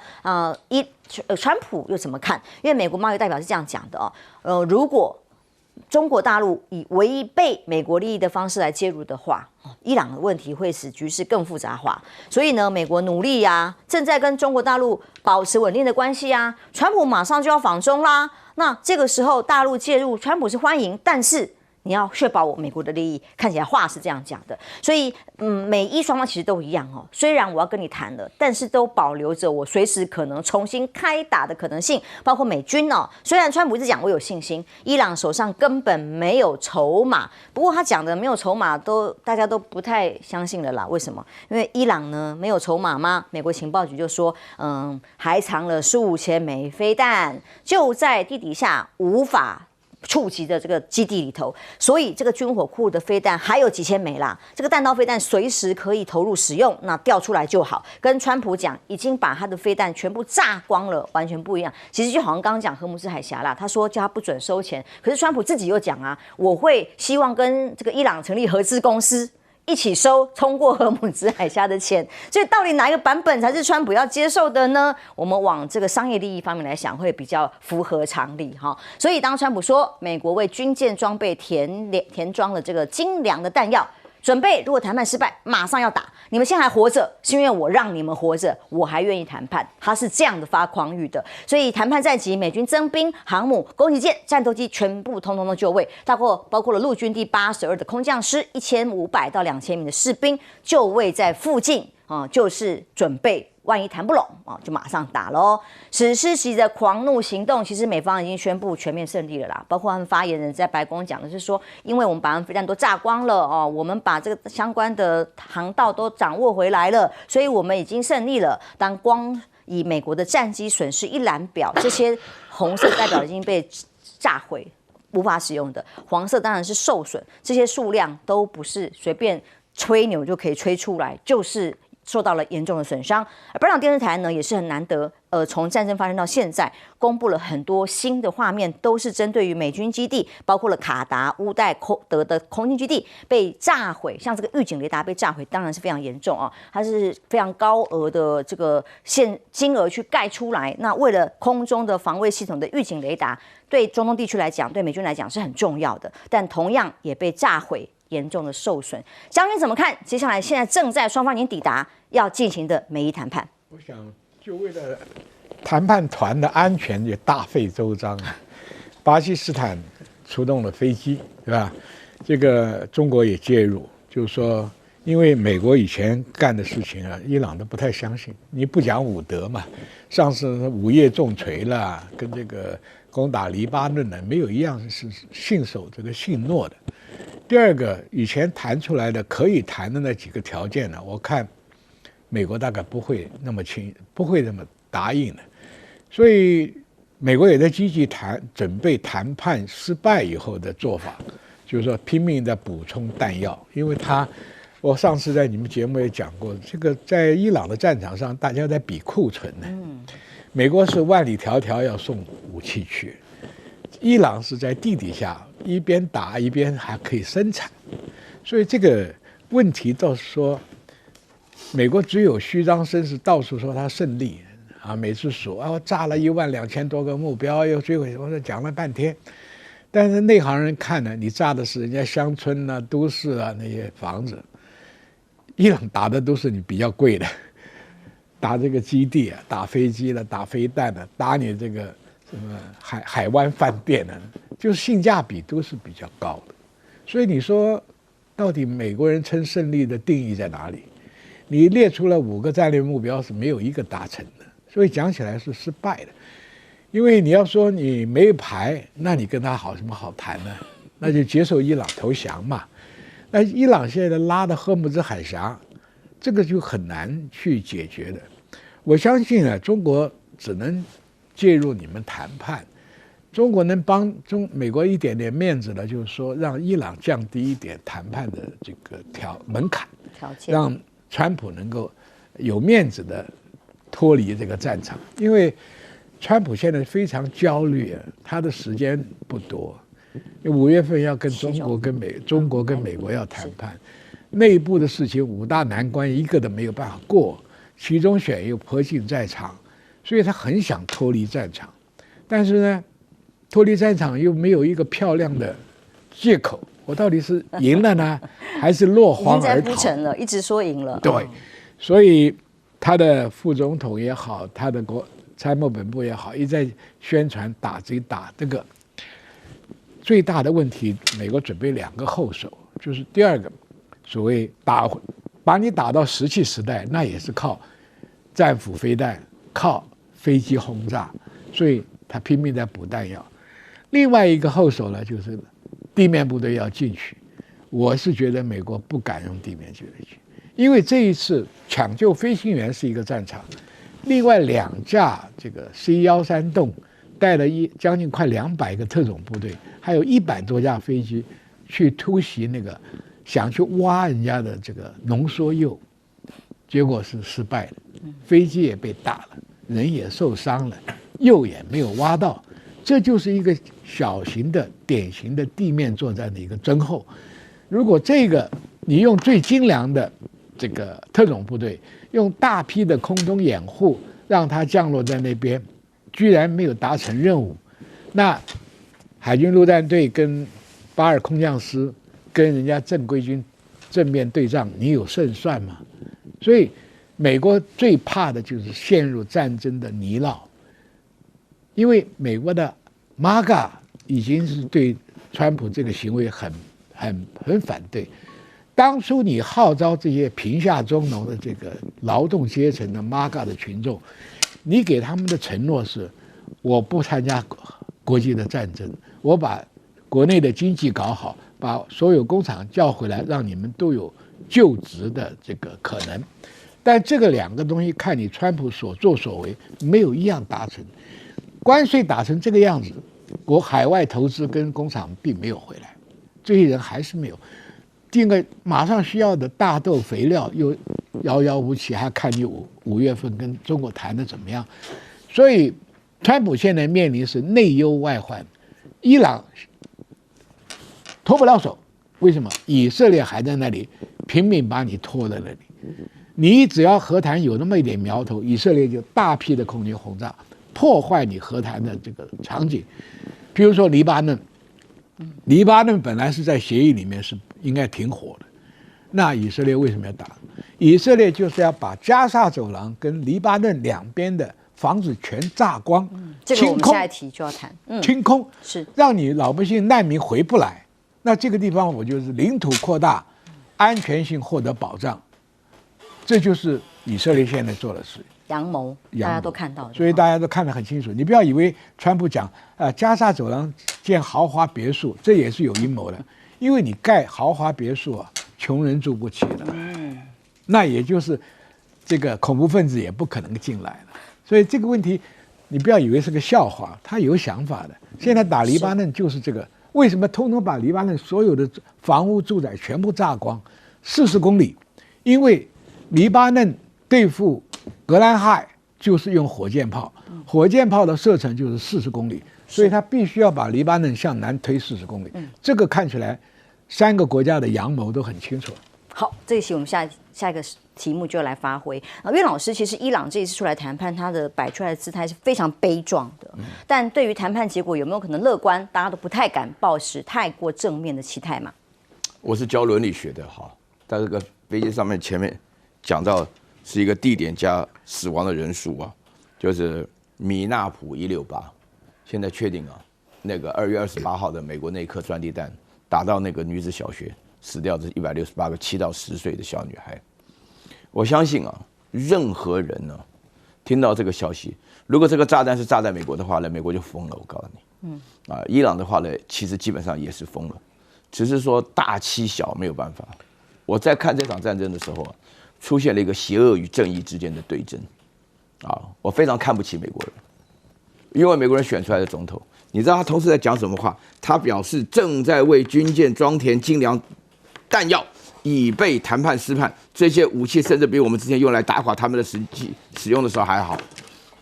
川普又怎么看？因为美国贸易代表是这样讲的如果中国大陆以违背美国利益的方式来介入的话，伊朗的问题会使局势更复杂化。所以呢，美国努力正在跟中国大陆保持稳定的关系川普马上就要访中啦，那这个时候大陆介入，川普是欢迎，但是你要确保我美国的利益，看起来话是这样讲的。所以美伊双方其实都一样虽然我要跟你谈了，但是都保留着我随时可能重新开打的可能性，包括美军虽然川普一直讲我有信心，伊朗手上根本没有筹码，不过他讲的没有筹码大家都不太相信了啦。为什么？因为伊朗呢没有筹码吗？美国情报局就说还藏了数千枚飞弹，就在地底下无法触及的这个基地里头，所以这个军火库的飞弹还有几千枚啦。这个弹道飞弹随时可以投入使用，那调出来就好。跟川普讲，已经把他的飞弹全部炸光了，完全不一样。其实就好像刚刚讲荷鲁兹海峡啦，他说叫他不准收钱，可是川普自己又讲我会希望跟这个伊朗成立合资公司，一起收通过荷鲁兹海峡的钱，所以到底哪一个版本才是川普要接受的呢？我们往这个商业利益方面来想，会比较符合常理所以当川普说美国为军舰装备填装了这个精良的弹药，准备如果谈判失败马上要打，你们现在还活着是因为我让你们活着，我还愿意谈判，他是这样的发狂语的。所以谈判在即，美军增兵、航母、攻击舰、战斗机全部通通都就位，包括了陆军第82的空降师1500到2000名的士兵就位在附近就是准备万一谈不拢就马上打咯。史诗级的狂怒行动，其实美方已经宣布全面胜利了啦。包括他们发言人在白宫讲的是说，因为我们把飞弹都炸光了我们把这个相关的航道都掌握回来了，所以我们已经胜利了。当光以美国的战机损失一览表，这些红色代表已经被炸毁，无法使用的，黄色当然是受损，这些数量都不是随便吹牛就可以吹出来，就是受到了严重的损伤。而本港电视台呢也是很难得，从战争发生到现在，公布了很多新的画面，都是针对于美军基地，包括了卡达、乌代德的空军基地被炸毁，像这个预警雷达被炸毁，当然是非常严重啊，它是非常高额的这个金额去盖出来。那为了空中的防卫系统的预警雷达，对中东地区来讲，对美军来讲是很重要的，但同样也被炸毁，严重的受损。将军怎么看接下来现在正在双方已经抵达要进行的美伊谈判？我想，就为了谈判团的安全也大费周章啊。巴基斯坦出动了飞机，对吧？这个中国也介入，就是说，因为美国以前干的事情啊，伊朗都不太相信。你不讲武德嘛，上次午夜重锤啦，跟这个攻打黎巴嫩呢，没有一样是信守这个信诺的。第二个，以前谈出来的可以谈的那几个条件呢，我看美国大概不会那么不会那么答应的，所以美国也在积极准备谈判失败以后的做法，就是说拼命的补充弹药，因为我上次在你们节目也讲过，这个在伊朗的战场上，大家在比库存呢，美国是万里迢迢要送武器去，伊朗是在地底下一边打一边还可以生产，所以这个问题倒是说，美国只有虚张声势，到处说他胜利啊，每次数啊，我炸了12000多个目标，又摧毁，我说讲了半天，但是内行人看呢，你炸的是人家乡村啊、都市啊那些房子，伊朗打的都是你比较贵的，打这个基地啊，打飞机了，打飞弹了，打你这个什么海湾饭店呢，就是性价比都是比较高的。所以你说，到底美国人称胜利的定义在哪里？你列出了5个战略目标，是没有一个达成的，所以讲起来是失败的。因为你要说你没牌，那你跟他什么好谈呢？那就接受伊朗投降嘛。那伊朗现在拉的赫木兹海峡，这个就很难去解决的。我相信啊，中国只能介入你们谈判，中国能帮美国一点点面子的，就是说让伊朗降低一点谈判的这个门槛，条件，让川普能够有面子的脱离这个战场。因为川普现在非常焦虑啊，他的时间不多，5月份要跟中国跟美国要谈判，内部的事情5大难关一个都没有办法过，其中选又迫近在场，所以他很想脱离战场，但是呢，脱离战场又没有一个漂亮的借口，我到底是赢了呢，还是落荒而逃？已经在铺陈了，一直说赢了。对，所以他的副总统也好，他的参谋本部也好，一直在宣传打这个。最大的问题，美国准备2个后手，就是第二个，所谓把你打到石器时代，那也是靠战斧飞弹，靠飞机轰炸，所以他拼命在补弹药。另外一个后手呢，就是地面部队要进去。我是觉得美国不敢用地面部队去，因为这一次抢救飞行员是一个战场，另外2架这个 C-13洞带了将近快200个特种部队，还有100多架飞机去突袭那个想去挖人家的这个浓缩铀，结果是失败的，飞机也被打了，人也受伤了，铀也没有挖到。这就是一个小型的典型的地面作战的一个征候。如果这个你用最精良的这个特种部队，用大批的空中掩护让它降落在那边，居然没有达成任务，那海军陆战队跟8·2空降师跟人家正规军正面对仗，你有胜算吗？所以美国最怕的就是陷入战争的泥淖，因为美国的 MAGA 已经是对川普这个行为很反对。当初你号召这些贫下中农的这个劳动阶层的 MAGA 的群众，你给他们的承诺是，我不参加国际的战争，我把国内的经济搞好，把所有工厂叫回来，让你们都有就职的这个可能。但这个2个东西，看你川普所作所为，没有一样达成。关税打成这个样子，海外投资跟工厂并没有回来，这些人还是没有。第二个，马上需要的大豆肥料又遥遥无期，还看你五月份跟中国谈的怎么样。所以，川普现在面临是内忧外患，伊朗脱不了手，为什么？以色列还在那里拼命把你拖在那里。你只要和谈有那么一点苗头，以色列就大批的空军轰炸，破坏你和谈的这个场景。比如说黎巴嫩，黎巴嫩本来是在协议里面是应该停火的，那以色列为什么要打？以色列就是要把加沙走廊跟黎巴嫩两边的房子全炸光，这个我们下一题就要谈，清空，是让你老百姓难民回不来。那这个地方我就是领土扩大，安全性获得保障，这就是以色列现在做的事。阳谋，大家都看到了，所以大家都看得很清楚。你不要以为川普讲加沙走廊建豪华别墅，这也是有阴谋的，因为你盖豪华别墅啊，穷人住不起的，那也就是这个恐怖分子也不可能进来了。所以这个问题，你不要以为是个笑话，他有想法的。现在打黎巴嫩就是这个，为什么通通把黎巴嫩所有的房屋住宅全部炸光，40公里？因为黎巴嫩对付格兰亥就是用火箭炮，火箭炮的射程就是40公里，所以他必须要把黎巴嫩向南推40公里。这个看起来3个国家的阳谋都很清楚。好，这一期我们下一个题目就来发挥。岳老师，其实伊朗这一次出来谈判，他的摆出来的姿态是非常悲壮的，但对于谈判结果有没有可能乐观，大家都不太敢抱持太过正面的期待嘛？我是教伦理学的哈，在这个飞机上面前面讲到是一个地点加死亡的人数啊，就是米纳普168，现在确定啊，那个2月28号的美国那颗钻地弹打到那个女子小学，死掉的是168个7到10岁的小女孩。我相信啊，任何人呢，听到这个消息，如果这个炸弹是炸在美国的话呢，美国就疯了。我告诉你，伊朗的话呢，其实基本上也是疯了，只是说大欺小没有办法。我在看这场战争的时候啊，出现了一个邪恶与正义之间的对争，我非常看不起美国人，因为美国人选出来的总统，你知道他同时在讲什么话？他表示正在为军舰装填精良弹药，以备谈判失败。这些武器甚至比我们之前用来打垮他们的实际使用的时候还好。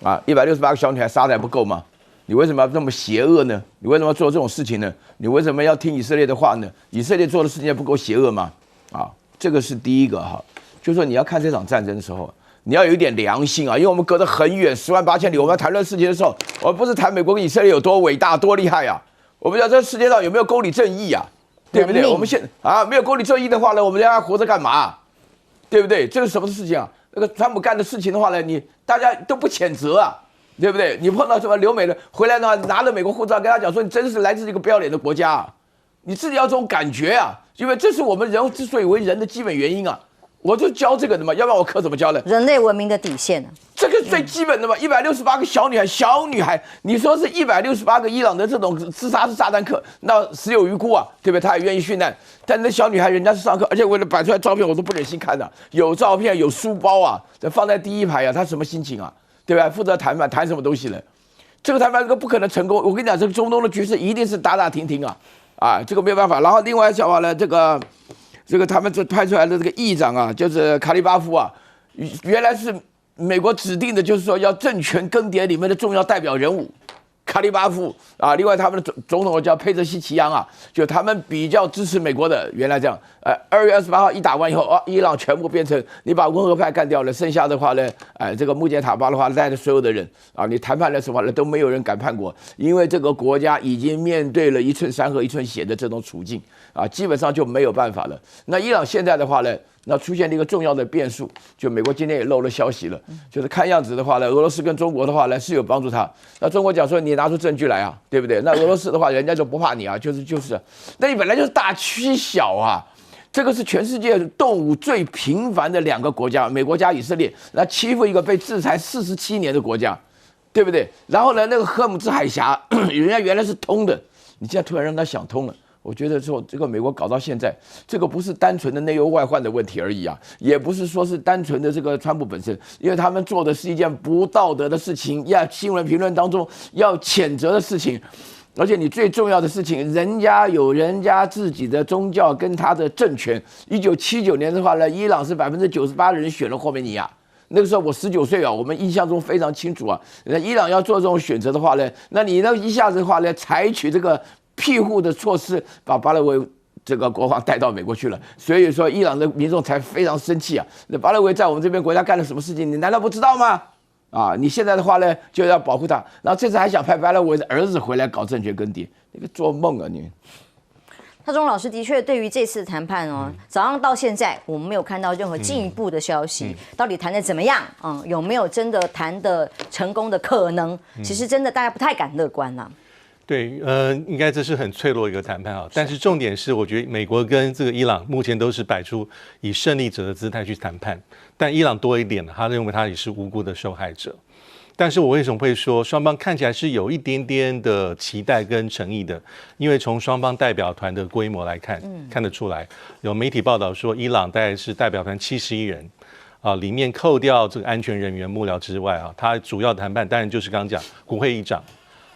168个小女孩杀的还不够吗？你为什么要这么邪恶呢？你为什么要做这种事情呢？你为什么要听以色列的话呢？以色列做的事情还不够邪恶吗？这个是第一个哈，就是说你要看这场战争的时候，你要有一点良心啊，因为我们隔得很远，10万8千里，我们要谈论事情的时候，我们不是谈美国跟以色列有多伟大、多厉害啊，我们讲这世界上有没有公理正义啊，对不对？我们没有公理正义的话呢，我们还活着干嘛？对不对？这是什么事情啊？那个川普干的事情的话呢，大家都不谴责啊，对不对？你碰到什么留美的回来呢，拿了美国护照跟他讲说，你真是来自一个不要脸的国家啊，你自己要这种感觉啊，因为这是我们人之所以为人的基本原因啊。我就教这个的嘛，要不然我课怎么教呢？人类文明的底线呢？这个最基本的嘛，168个小女孩，你说是168个伊朗的这种自杀式炸弹客，那死有余辜啊，对不对？他也愿意殉难，但那小女孩人家是上课，而且为了摆出来照片，我都不忍心看的，有照片有书包啊，放在第一排啊，他什么心情啊，对吧？负责谈判谈什么东西呢？这个谈判不可能成功。我跟你讲，这个中东的局势一定是打打停停啊，这个没有办法。然后另外讲话呢，这个他们这派出来的这个议长啊，就是卡利巴夫啊，原来是美国指定的，就是说要政权更迭里面的重要代表人物，卡利巴夫啊。另外他们的总统叫佩泽西奇扬啊，就他们比较支持美国的，原来这样。2月28号一打完以后，伊朗全部变成你把温和派干掉了，剩下的话呢，这个穆杰塔巴的话带着所有的人啊，你谈判的时候呢都没有人敢叛国，因为这个国家已经面对了1寸山河1寸血的这种处境。基本上就没有办法了。那伊朗现在的话呢，那出现了一个重要的变数，就美国今天也漏了消息了，就是看样子的话呢，俄罗斯跟中国的话呢是有帮助他。那中国讲说你拿出证据来啊，对不对？那俄罗斯的话，人家就不怕你啊，就是，那你本来就是大欺小啊。这个是全世界动武最频繁的2个国家，美国加以色列，那欺负一个被制裁47年的国家，对不对？然后呢，那个荷姆兹海峡，人家原来是通的，你现在突然让他想通了。我觉得说这个美国搞到现在，这个不是单纯的内忧外患的问题而已啊，也不是说是单纯的这个川普本身，因为他们做的是一件不道德的事情，要新闻评论当中要谴责的事情。而且你最重要的事情，人家有人家自己的宗教跟他的政权。1979年的话呢，伊朗是98%的人选了霍梅尼啊。那个时候我19岁啊，我们印象中非常清楚啊。那伊朗要做这种选择的话呢，那你呢一下子的话呢，采取这个庇护的措施，把巴勒维这个国王带到美国去了。所以说伊朗的民众才非常生气啊。那巴勒维在我们这边国家干了什么事情，你难道不知道吗？啊，你现在的话呢，就要保护他，然后这次还想派巴勒维的儿子回来搞政权更迭，那个做梦啊你！泰忠老师的确对于这次谈判哦，早上到现在我们没有看到任何进一步的消息，到底谈的怎么样？有没有真的谈的成功的可能？其实真的大家不太敢乐观啦。对，应该这是很脆弱的一个谈判啊。但是重点是，我觉得美国跟这个伊朗目前都是摆出以胜利者的姿态去谈判，但伊朗多一点，他认为他也是无辜的受害者。但是我为什么会说双方看起来是有一点点的期待跟诚意的？因为从双方代表团的规模来看，看得出来，有媒体报道说，伊朗大概是代表团71人，里面扣掉这个安全人员、幕僚之外啊，他主要谈判当然就是刚刚讲国会议长、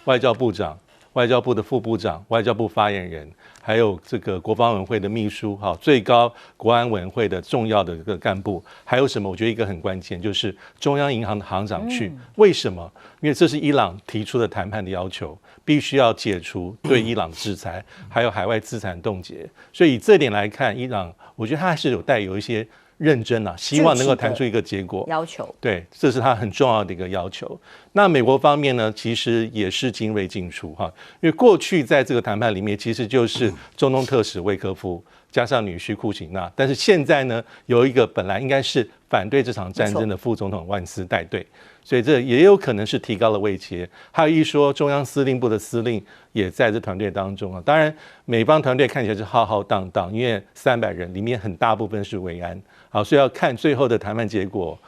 外交部长、外交部的副部长、外交部发言人，还有这个国防委员会的秘书，最高国安委员会的重要的一个干部，还有什么？我觉得一个很关键，就是中央银行的行长去。为什么？因为这是伊朗提出的谈判的要求，必须要解除对伊朗制裁，还有海外资产冻结。所以以这点来看，伊朗我觉得他还是带有一些认真啊，希望能够谈出一个结果。要求对，这是他很重要的一个要求。那美国方面呢，其实也是精锐尽出哈，因为过去在这个谈判里面，其实就是中东特使威科夫加上女婿库奇纳，但是现在呢，有一个本来应该是反对这场战争的副总统万斯带队，所以这也有可能是提高了位阶。还有一说，中央司令部的司令也在这团队当中啊。当然，美方团队看起来是浩浩荡荡，因为300人里面很大部分是维安，好，所以要看最后的谈判结果。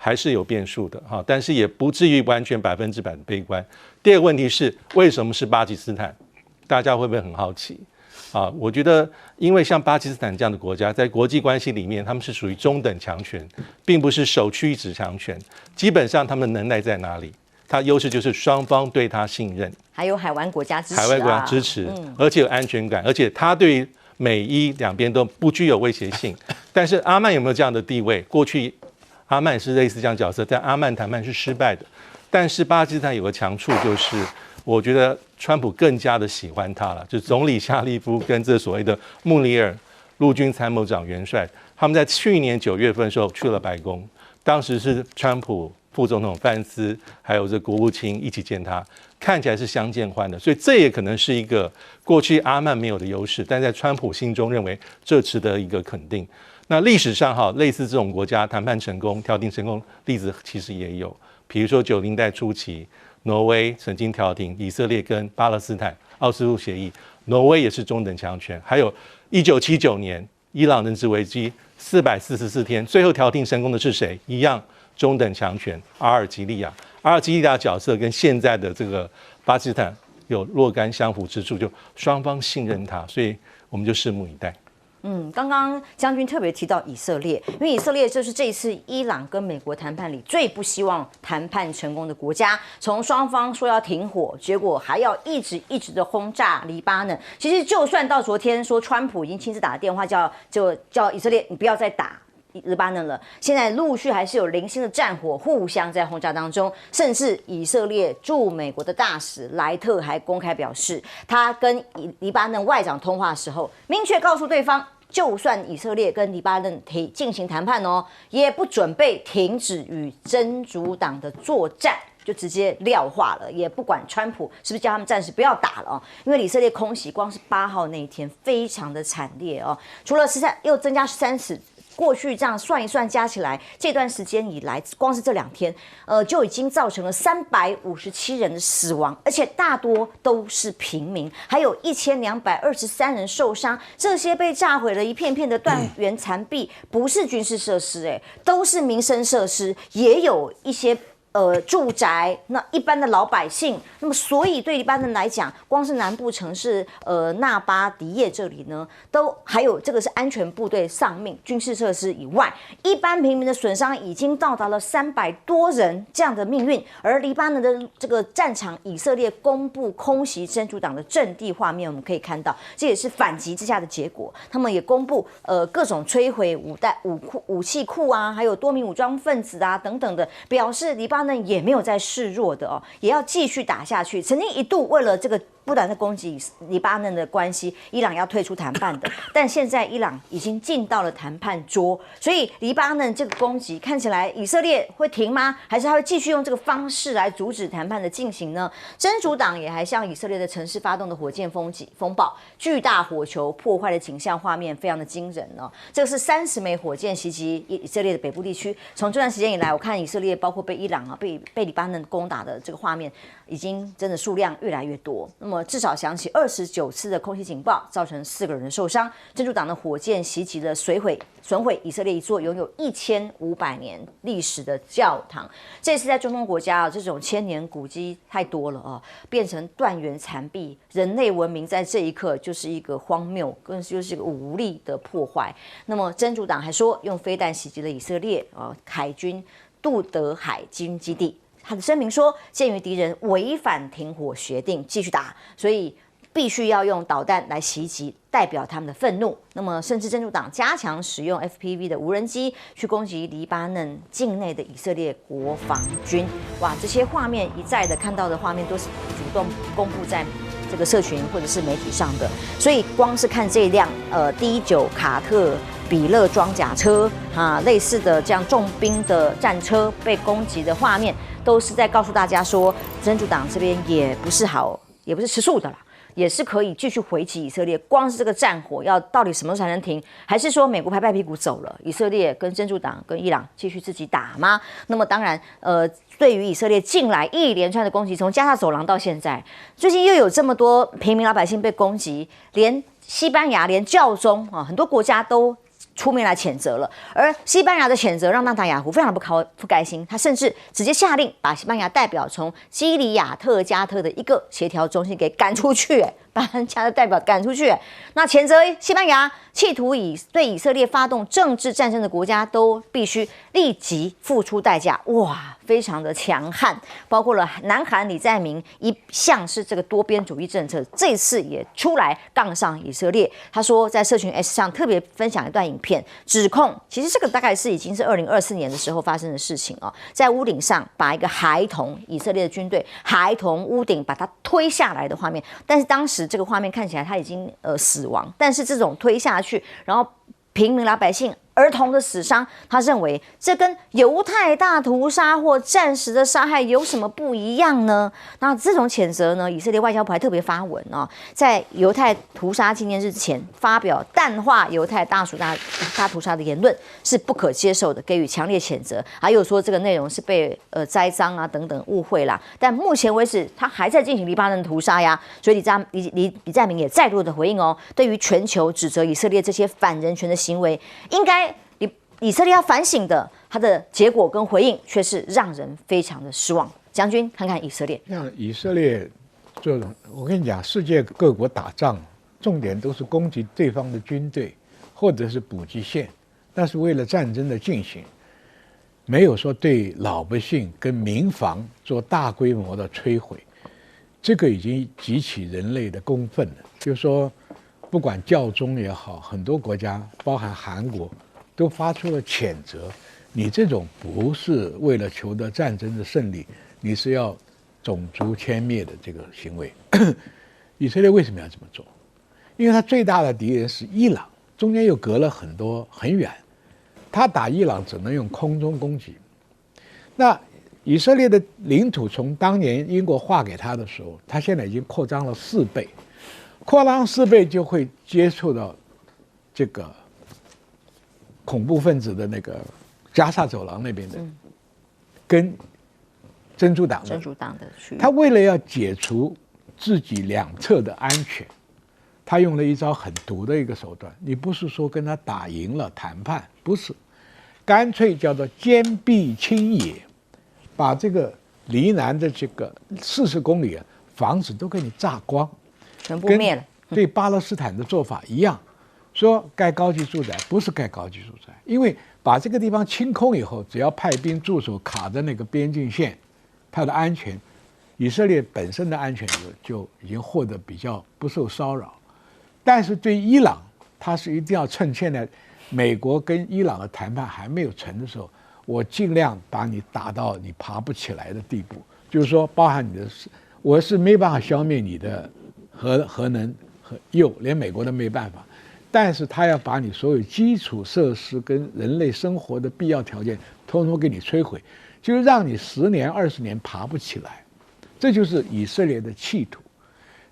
还是有变数的哈，但是也不至于完全100%的悲观。第二个问题是，为什么是巴基斯坦？大家会不会很好奇？我觉得，因为像巴基斯坦这样的国家，在国际关系里面，他们是属于中等强权，并不是首屈一指强权。基本上，他们的能耐在哪里？它优势就是双方对他信任，还有海湾国家支持、海外国家支持，而且有安全感，而且他对美伊两边都不具有威胁性。但是阿曼有没有这样的地位？过去阿曼是类似这样角色，但阿曼谈判是失败的。但是巴基斯坦有个强处，就是我觉得川普更加的喜欢他了，就是总理夏利夫跟这所谓的穆里尔陆军参谋长元帅，他们在去年9月份的时候去了白宫，当时是川普副总统范斯还有这国务卿一起见他，看起来是相见欢的，所以这也可能是一个过去阿曼没有的优势，但在川普心中认为这值得一个肯定。那历史上类似这种国家谈判成功、调停成功例子其实也有，比如说90年代初期，挪威曾经调停以色列跟巴勒斯坦奥斯陆协议，挪威也是中等强权。还有1979年伊朗人质危机444天，最后调停成功的是谁？一样中等强权阿尔及利亚。阿尔及利亚角色跟现在的这个巴基斯坦有若干相符之处，就双方信任他，所以我们就拭目以待。刚刚将军特别提到以色列，因为以色列就是这一次伊朗跟美国谈判里最不希望谈判成功的国家。从双方说要停火，结果还要一直的轰炸黎巴嫩。其实就算到昨天说川普已经亲自打电话叫以色列你不要再打黎巴嫩了，现在陆续还是有零星的战火互相在轰炸当中，甚至以色列驻美国的大使莱特还公开表示，他跟黎巴嫩外长通话的时候，明确告诉对方，就算以色列跟黎巴嫩进行谈判也不准备停止与真主党的作战。就直接撂话了，也不管川普是不是叫他们暂时不要打了因为以色列空袭光是8号那一天非常的惨烈除了又增加13死。过去这样算一算加起来，这段时间以来，光是这2天，就已经造成了357人的死亡，而且大多都是平民，还有1223人受伤。这些被炸毁了一片片的断垣残壁，不是军事设施，都是民生设施，也有一些住宅，那一般的老百姓，那么所以对黎巴嫩来讲，光是南部城市纳巴迪耶这里呢，都还有这个是安全部队丧命、军事设施以外，一般平民的损伤已经到达了300多人这样的命运。而黎巴嫩的这个战场，以色列公布空袭真主党的阵地画面，我们可以看到，这也是反击之下的结果。他们也公布各种摧毁武器库啊，还有多名武装分子啊等等的，表示黎巴嫩也没有在示弱的哦，也要继续打下去。曾经一度为了这个不断的攻击黎巴嫩的关系，伊朗要退出谈判的，但现在伊朗已经进到了谈判桌，所以黎巴嫩这个攻击看起来以色列会停吗？还是他会继续用这个方式来阻止谈判的进行呢？真主党也还向以色列的城市发动的火箭风暴，巨大火球破坏的景象画面非常的惊人哦。这个是30枚火箭袭击以色列的北部地区。从这段时间以来，我看以色列包括被伊朗被黎巴嫩攻打的这个画面，已经真的数量越来越多。那么至少响起29次的空袭警报，造成4个人受伤。真主党的火箭袭击了损毁以色列一座拥有1500年历史的教堂。这次在中东国家这种千年古迹太多了变成断垣残壁，人类文明在这一刻就是一个荒谬，更就是一个无力的破坏。那么真主党还说，用飞弹袭击了以色列海军杜德海军基地。他的声明说，鉴于敌人违反停火协定继续打，所以必须要用导弹来袭击，代表他们的愤怒。那么甚至真主党加强使用 FPV 的无人机去攻击黎巴嫩境内的以色列国防军。哇，这些画面一再的看到的画面都是主动公布在这个社群或者是媒体上的，所以光是看这辆D9卡特比勒装甲车类似的这样重兵的战车被攻击的画面，都是在告诉大家说，真主党这边也不是吃素的啦，也是可以继续回击以色列。光是这个战火要到底什么时候才能停？还是说美国拍屁股走了，以色列跟真主党跟伊朗继续自己打吗？那么当然，对于以色列近来一连串的攻击，从加沙走廊到现在，最近又有这么多平民老百姓被攻击，连西班牙连教宗很多国家都出面来谴责了，而西班牙的谴责让纳塔雅胡非常不开心，他甚至直接下令把西班牙代表从基里亚特加特的一个协调中心给赶出去，把人家的代表赶出去。那谴责西班牙企图对以色列发动政治战争的国家都必须立即付出代价。哇，非常的强悍，包括了南韩李在明一向是这个多边主义政策，这次也出来杠上以色列。他说在社群 S 上特别分享一段影片，指控其实这个大概已经是2024年的时候发生的事情在屋顶上把一个孩童，以色列的军队孩童屋顶把他推下来的画面，但是当时这个画面看起来他已经死亡，但是这种推下去，然后平民老百姓儿童的死伤，他认为这跟犹太大屠杀或战时的杀害有什么不一样呢？那这种谴责呢，以色列外交部还特别发文在犹太屠杀纪念日之前发表淡化犹太大屠杀的言论是不可接受的，给予强烈谴责。还有说这个内容是被栽赃等等误会啦。但目前为止，他还在进行黎巴嫩屠杀呀，所以李在明也再度的回应对于全球指责以色列这些反人权的行为，应该以色列要反省的，他的结果跟回应却是让人非常的失望。将军，看看以色列，像以色列这种，我跟你讲，世界各国打仗，重点都是攻击对方的军队或者是补给线，那是为了战争的进行，没有说对老百姓跟民防做大规模的摧毁，这个已经激起人类的公愤了。就是说，不管教宗也好，很多国家，包含韩国，都发出了谴责，你这种不是为了求得战争的胜利，你是要种族歼灭的这个行为。以色列为什么要这么做？因为他最大的敌人是伊朗，中间又隔了很远，他打伊朗只能用空中攻击。那以色列的领土从当年英国划给他的时候，他现在已经扩张了4倍，扩张4倍就会接触到这个恐怖分子的那个加沙走廊那边的，跟真主党的区域，他为了要解除自己两侧的安全，他用了一招很毒的一个手段。你不是说跟他打赢了谈判，不是，干脆叫做坚壁清野，把这个黎南的这个40公里房子都给你炸光，全部灭了。对巴勒斯坦的做法一样，说盖高级住宅不是盖高级住宅，因为把这个地方清空以后，只要派兵驻守卡在那个边境线，它的安全，以色列本身的安全就已经获得比较不受骚扰。但是对伊朗，它是一定要趁现在美国跟伊朗的谈判还没有成的时候，我尽量把你打到你爬不起来的地步，就是说，包含你的，我是没办法消灭你的核能和铀，连美国都没办法。但是他要把你所有基础设施跟人类生活的必要条件，统统给你摧毁，就是让你10年、20年爬不起来。这就是以色列的企图，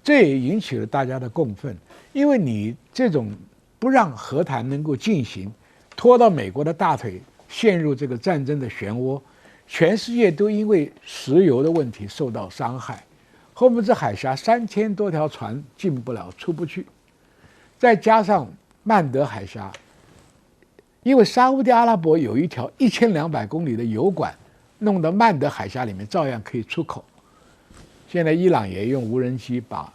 这也引起了大家的共愤，因为你这种不让和谈能够进行，拖到美国的大腿，陷入这个战争的漩涡，全世界都因为石油的问题受到伤害。霍姆兹海峡3000多条船进不了、出不去，再加上曼德海峡，因为沙烏地阿拉伯有一条1200公里的油管，弄到曼德海峡里面照样可以出口。现在伊朗也用无人机把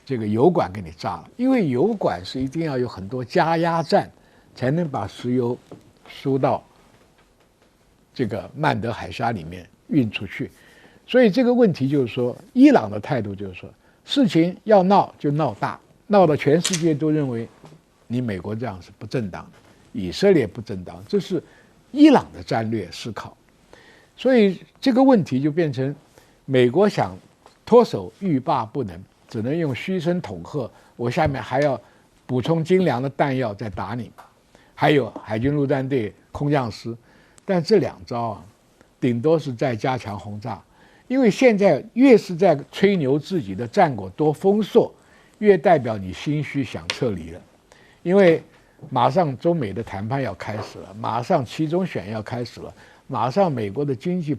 这个油管给你炸了，因为油管是一定要有很多加压站才能把石油输到这个曼德海峡里面运出去。所以这个问题就是说，伊朗的态度就是说，事情要闹就闹大，闹到全世界都认为你美国这样是不正当的，以色列不正当，这是伊朗的战略思考。所以这个问题就变成美国想脱手欲罢不能，只能用嘘声恐吓，我下面还要补充精良的弹药再打你，还有海军陆战队空降师。但这2招啊，顶多是在加强轰炸，因为现在越是在吹牛自己的战果多丰硕，越代表你心虚想撤离了。因为马上中美的谈判要开始了，马上期中选要开始了，马上美国的经济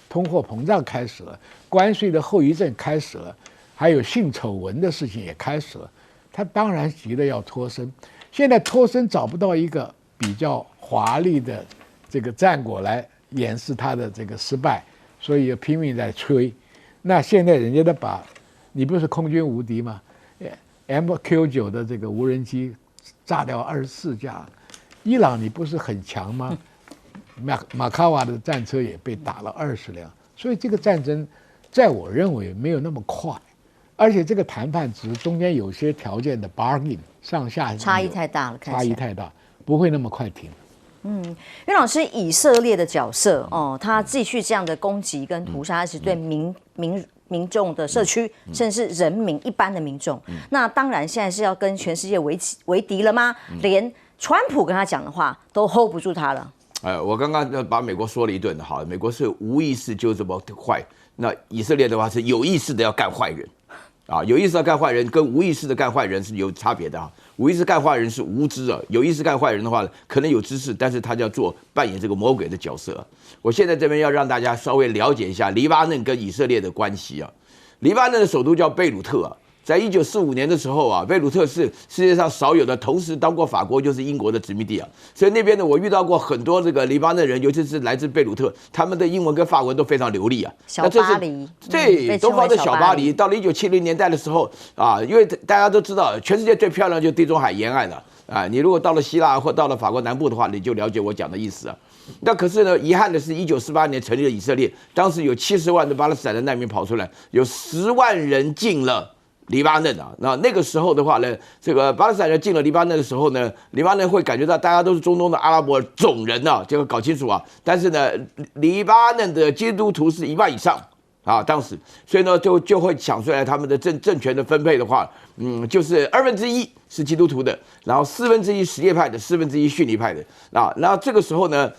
通货膨胀开始了，关税的后遗症开始了，还有性丑闻的事情也开始了，他当然急着要脱身。现在脱身找不到一个比较华丽的这个战果来掩饰他的这个失败，所以拼命在吹。那现在人家都把，你不是空军无敌吗？ MQ9 的这个无人机炸掉24架，伊朗你不是很强吗？马卡瓦的战车也被打了20辆，所以这个战争在我认为没有那么快，而且这个谈判只是中间有些条件的 bargain， 上下差异太大了，差异太大，不会那么快停。岳老师，以色列的角色哦，他继续这样的攻击跟屠杀，是对民众的社区，甚至人民一般的民众。那当然，现在是要跟全世界为敌了吗？连川普跟他讲的话都 hold 不住他了。我刚刚把美国说了一顿，好，美国是无意识就这么坏，那以色列的话是有意识的要干坏人，啊，有意识的干坏人跟无意识的干坏人是有差别的啊。无意识干坏人是无知啊，有意识干坏人的话可能有知识，但是他就要扮演这个魔鬼的角色。我现在这边要让大家稍微了解一下黎巴嫩跟以色列的关系啊。黎巴嫩的首都叫贝鲁特啊。在1945年的时候啊，贝鲁特是世界上少有的同时当过法国就是英国的殖民地啊，所以那边呢，我遇到过很多这个黎巴嫩人，尤其是来自贝鲁特，他们的英文跟法文都非常流利啊。小巴黎，对，东方的小巴黎。到了1970年代的时候啊，因为大家都知道，全世界最漂亮就是地中海沿岸了啊。你如果到了希腊或到了法国南部的话，你就了解我讲的意思啊。那可是呢，遗憾的是，1948年成立了以色列，当时有70万的巴勒斯坦的难民跑出来，有10万人进了黎巴嫩啊，那个时候的话呢，这个巴勒斯坦人进了黎巴嫩的时候呢，黎巴嫩会感觉到大家都是中东的阿拉伯种人啊，这个搞清楚啊。但是呢，黎巴嫩的基督徒是1半以上啊，当时，所以呢就会想出来他们的政权的分配的话，就是1/2是基督徒的，然后1/4什叶派的，1/4逊尼派的啊。然后这个时候呢，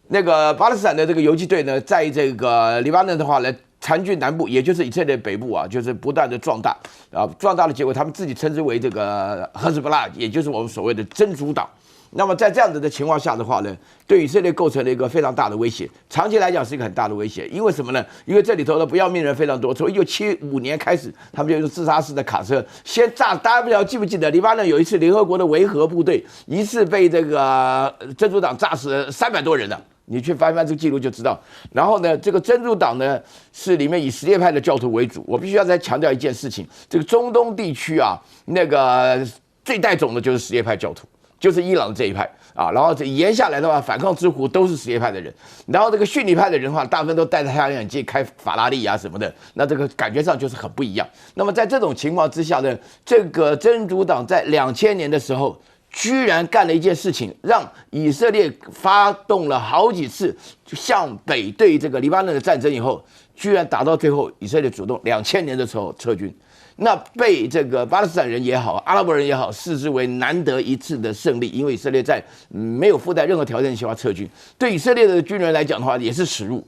那个巴勒斯坦的这个游击队呢，在这个黎巴嫩的话呢，残据南部，也就是以色列北部啊，就是不断的壮大啊，壮大的结果，他们自己称之为这个赫兹布拉，也就是我们所谓的真主党。那么在这样子的情况下的话呢，对以色列构成了一个非常大的威胁，长期来讲是一个很大的威胁。因为什么呢？因为这里头的不要命人非常多。从1975年开始，他们就用自杀式的卡车先炸。大家不知道记不记得，黎巴嫩有一次联合国的维和部队一次被这个真主党炸死了300多人了。你去翻翻这个记录就知道。然后呢，这个真主党呢是里面以什叶派的教徒为主。我必须要再强调一件事情，这个中东地区啊，那个最带种的就是什叶派教徒，就是伊朗这一派啊。然后这沿下来的话，反抗之湖都是什叶派的人。然后这个逊尼派的人的话，大部分都戴着太阳眼镜、开法拉利啊什么的，那这个感觉上就是很不一样。那么在这种情况之下呢，这个真主党在2000年的时候，居然干了一件事情，让以色列发动了好几次向北对这个黎巴嫩的战争以后，居然打到最后，以色列主动2000年的时候撤军。那被这个巴勒斯坦人也好，阿拉伯人也好，视之为难得一次的胜利，因为以色列在没有附带任何条件下撤军，对以色列的军人来讲的话，也是耻辱。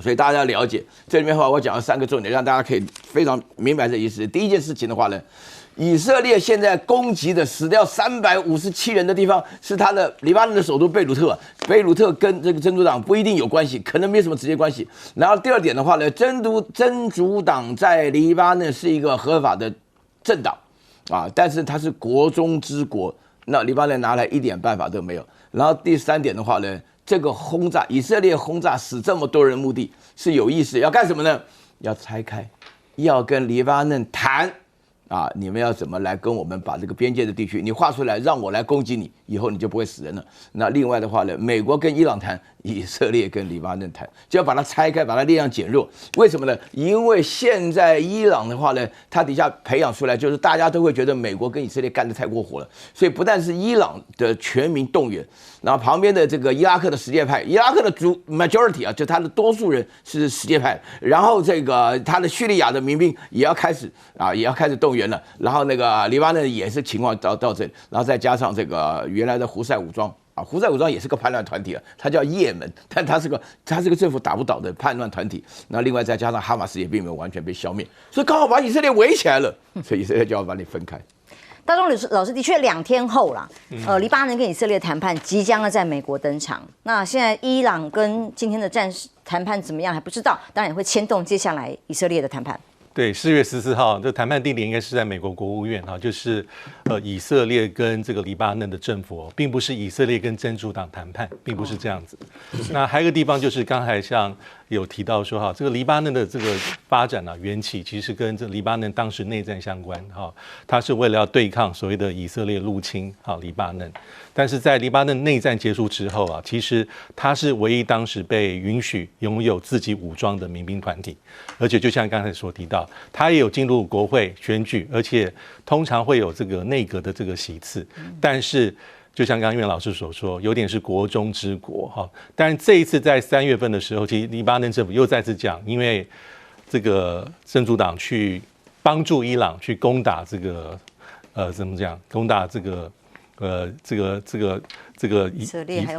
所以大家要了解，这里面的话，我讲了3个重点，让大家可以非常明白这意思。第一件事情的话呢，以色列现在攻击的死掉357人的地方是他的黎巴嫩的首都贝鲁特，贝鲁特跟这个真主党不一定有关系，可能没什么直接关系。然后第二点的话呢，真主党在黎巴嫩是一个合法的政党啊，但是它是国中之国，那黎巴嫩拿来一点办法都没有。然后第3点的话呢，这个轰炸以色列轰炸死这么多人，目的是有意思，要干什么呢？要拆开，要跟黎巴嫩谈。啊，你们要怎么来跟我们把这个边界的地区你画出来，让我来攻击你，以后你就不会死人了。那另外的话呢，美国跟伊朗谈，以色列跟黎巴嫩谈，就要把它拆开，把它力量减弱。为什么呢？因为现在伊朗的话呢，它底下培养出来就是大家都会觉得美国跟以色列干得太过火了，所以不但是伊朗的全民动员，然后旁边的这个伊拉克的什叶派，伊拉克的majority 啊，就他的多数人是什叶派，然后这个他的叙利亚的民兵也要开始动员了，然后那个黎巴嫩也是情况到这里，然后再加上这个原来的胡塞武装啊，胡塞武装也是个叛乱团体啊，它叫也门，但它是个政府打不倒的叛乱团体。那另外再加上哈马斯也并没有完全被消灭，所以刚好把以色列围起来了，所以以色列就要把你分开。大中老师的确2天后啦，黎巴嫩跟以色列谈判即将要在美国登场。那现在伊朗跟今天的谈判怎么样还不知道，当然也会牵动接下来以色列的谈判。对，4月14号，这谈判地点应该是在美国国务院哈，就是以色列跟这个黎巴嫩的政府，并不是以色列跟真主党谈判，并不是这样子。那还有一个地方就是刚才像有提到说哈，这个黎巴嫩的这个发展啊缘起，其实跟这黎巴嫩当时内战相关哈，它是为了要对抗所谓的以色列入侵哈黎巴嫩。但是在黎巴嫩内战结束之后啊，其实它是唯一当时被允许拥有自己武装的民兵团体，而且就像刚才所提到，它也有进入国会选举，而且通常会有这个内阁的这个席次。但是就像刚刚岳老师所说，有点是国中之国哈。但是这一次在3月份的时候，其实黎巴嫩政府又再次讲，因为这个真主党去帮助伊朗去攻打这个怎么讲，攻打这个以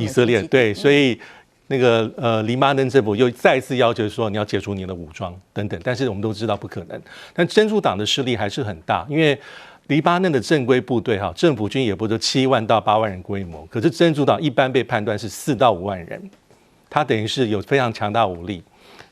色列对，所以那个黎巴嫩政府又再次要求说你要解除你的武装等等，但是我们都知道不可能。但真主党的势力还是很大，因为黎巴嫩的正规部队哈，政府军也不是7万到8万人规模，可是真主党一般被判断是4到5万人，它等于是有非常强大武力。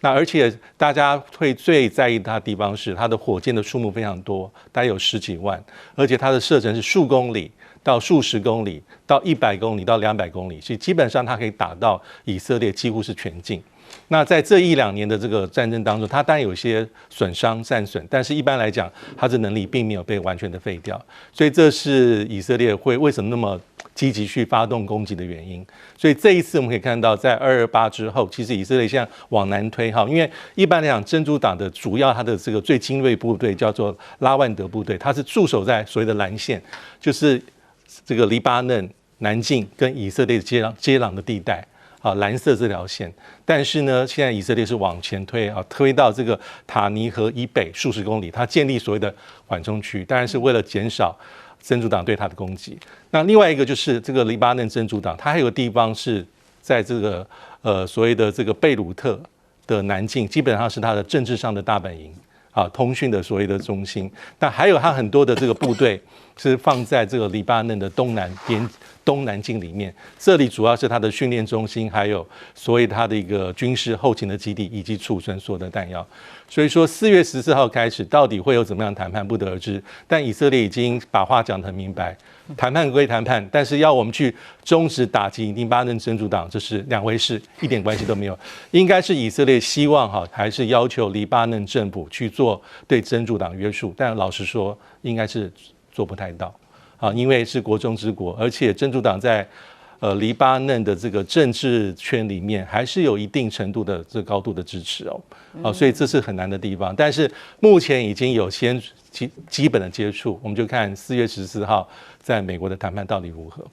那而且大家会最在意它的地方是它的火箭的数目非常多，大概有10几万，而且它的射程是数公里到数十公里到100公里到200公里，所以基本上它可以打到以色列几乎是全境。那在这1-2年的这个战争当中，它当然有些损伤战损，但是一般来讲，它的能力并没有被完全的废掉，所以这是以色列会为什么那么积极去发动攻击的原因。所以这一次我们可以看到，在228之后，其实以色列现在往南推哈，因为一般来讲，真主党的主要它的这个最精锐部队叫做拉万德部队，它是驻守在所谓的蓝线，就是这个黎巴嫩、南境跟以色列接壤的地带。蓝色这条线，但是呢，现在以色列是往前推推到这个塔尼河以北数十公里，它建立所谓的缓冲区，当然是为了减少真主党对它的攻击。那另外一个就是这个黎巴嫩真主党，它还有个地方是在这个所谓的这个贝鲁特的南境，基本上是它的政治上的大本营通讯的所谓的中心。但还有它很多的这个部队是放在这个黎巴嫩的东南境里面，这里主要是它的训练中心，还有所谓它的一个军事后勤的基地，以及储存所有的弹药。所以说4月14号开始，到底会有怎么样谈判，不得而知。但以色列已经把话讲得很明白，谈判归谈判，但是要我们去终止打击黎巴嫩真主党，这是两回事，一点关系都没有。应该是以色列希望还是要求黎巴嫩政府去做对真主党约束，但老实说，应该是做不太到。因为是国中之国，而且真主党在黎巴嫩的这个政治圈里面还是有一定程度的这高度的支持所以这是很难的地方。但是目前已经有基本的接触，我们就看4月14号在美国的谈判到底如何。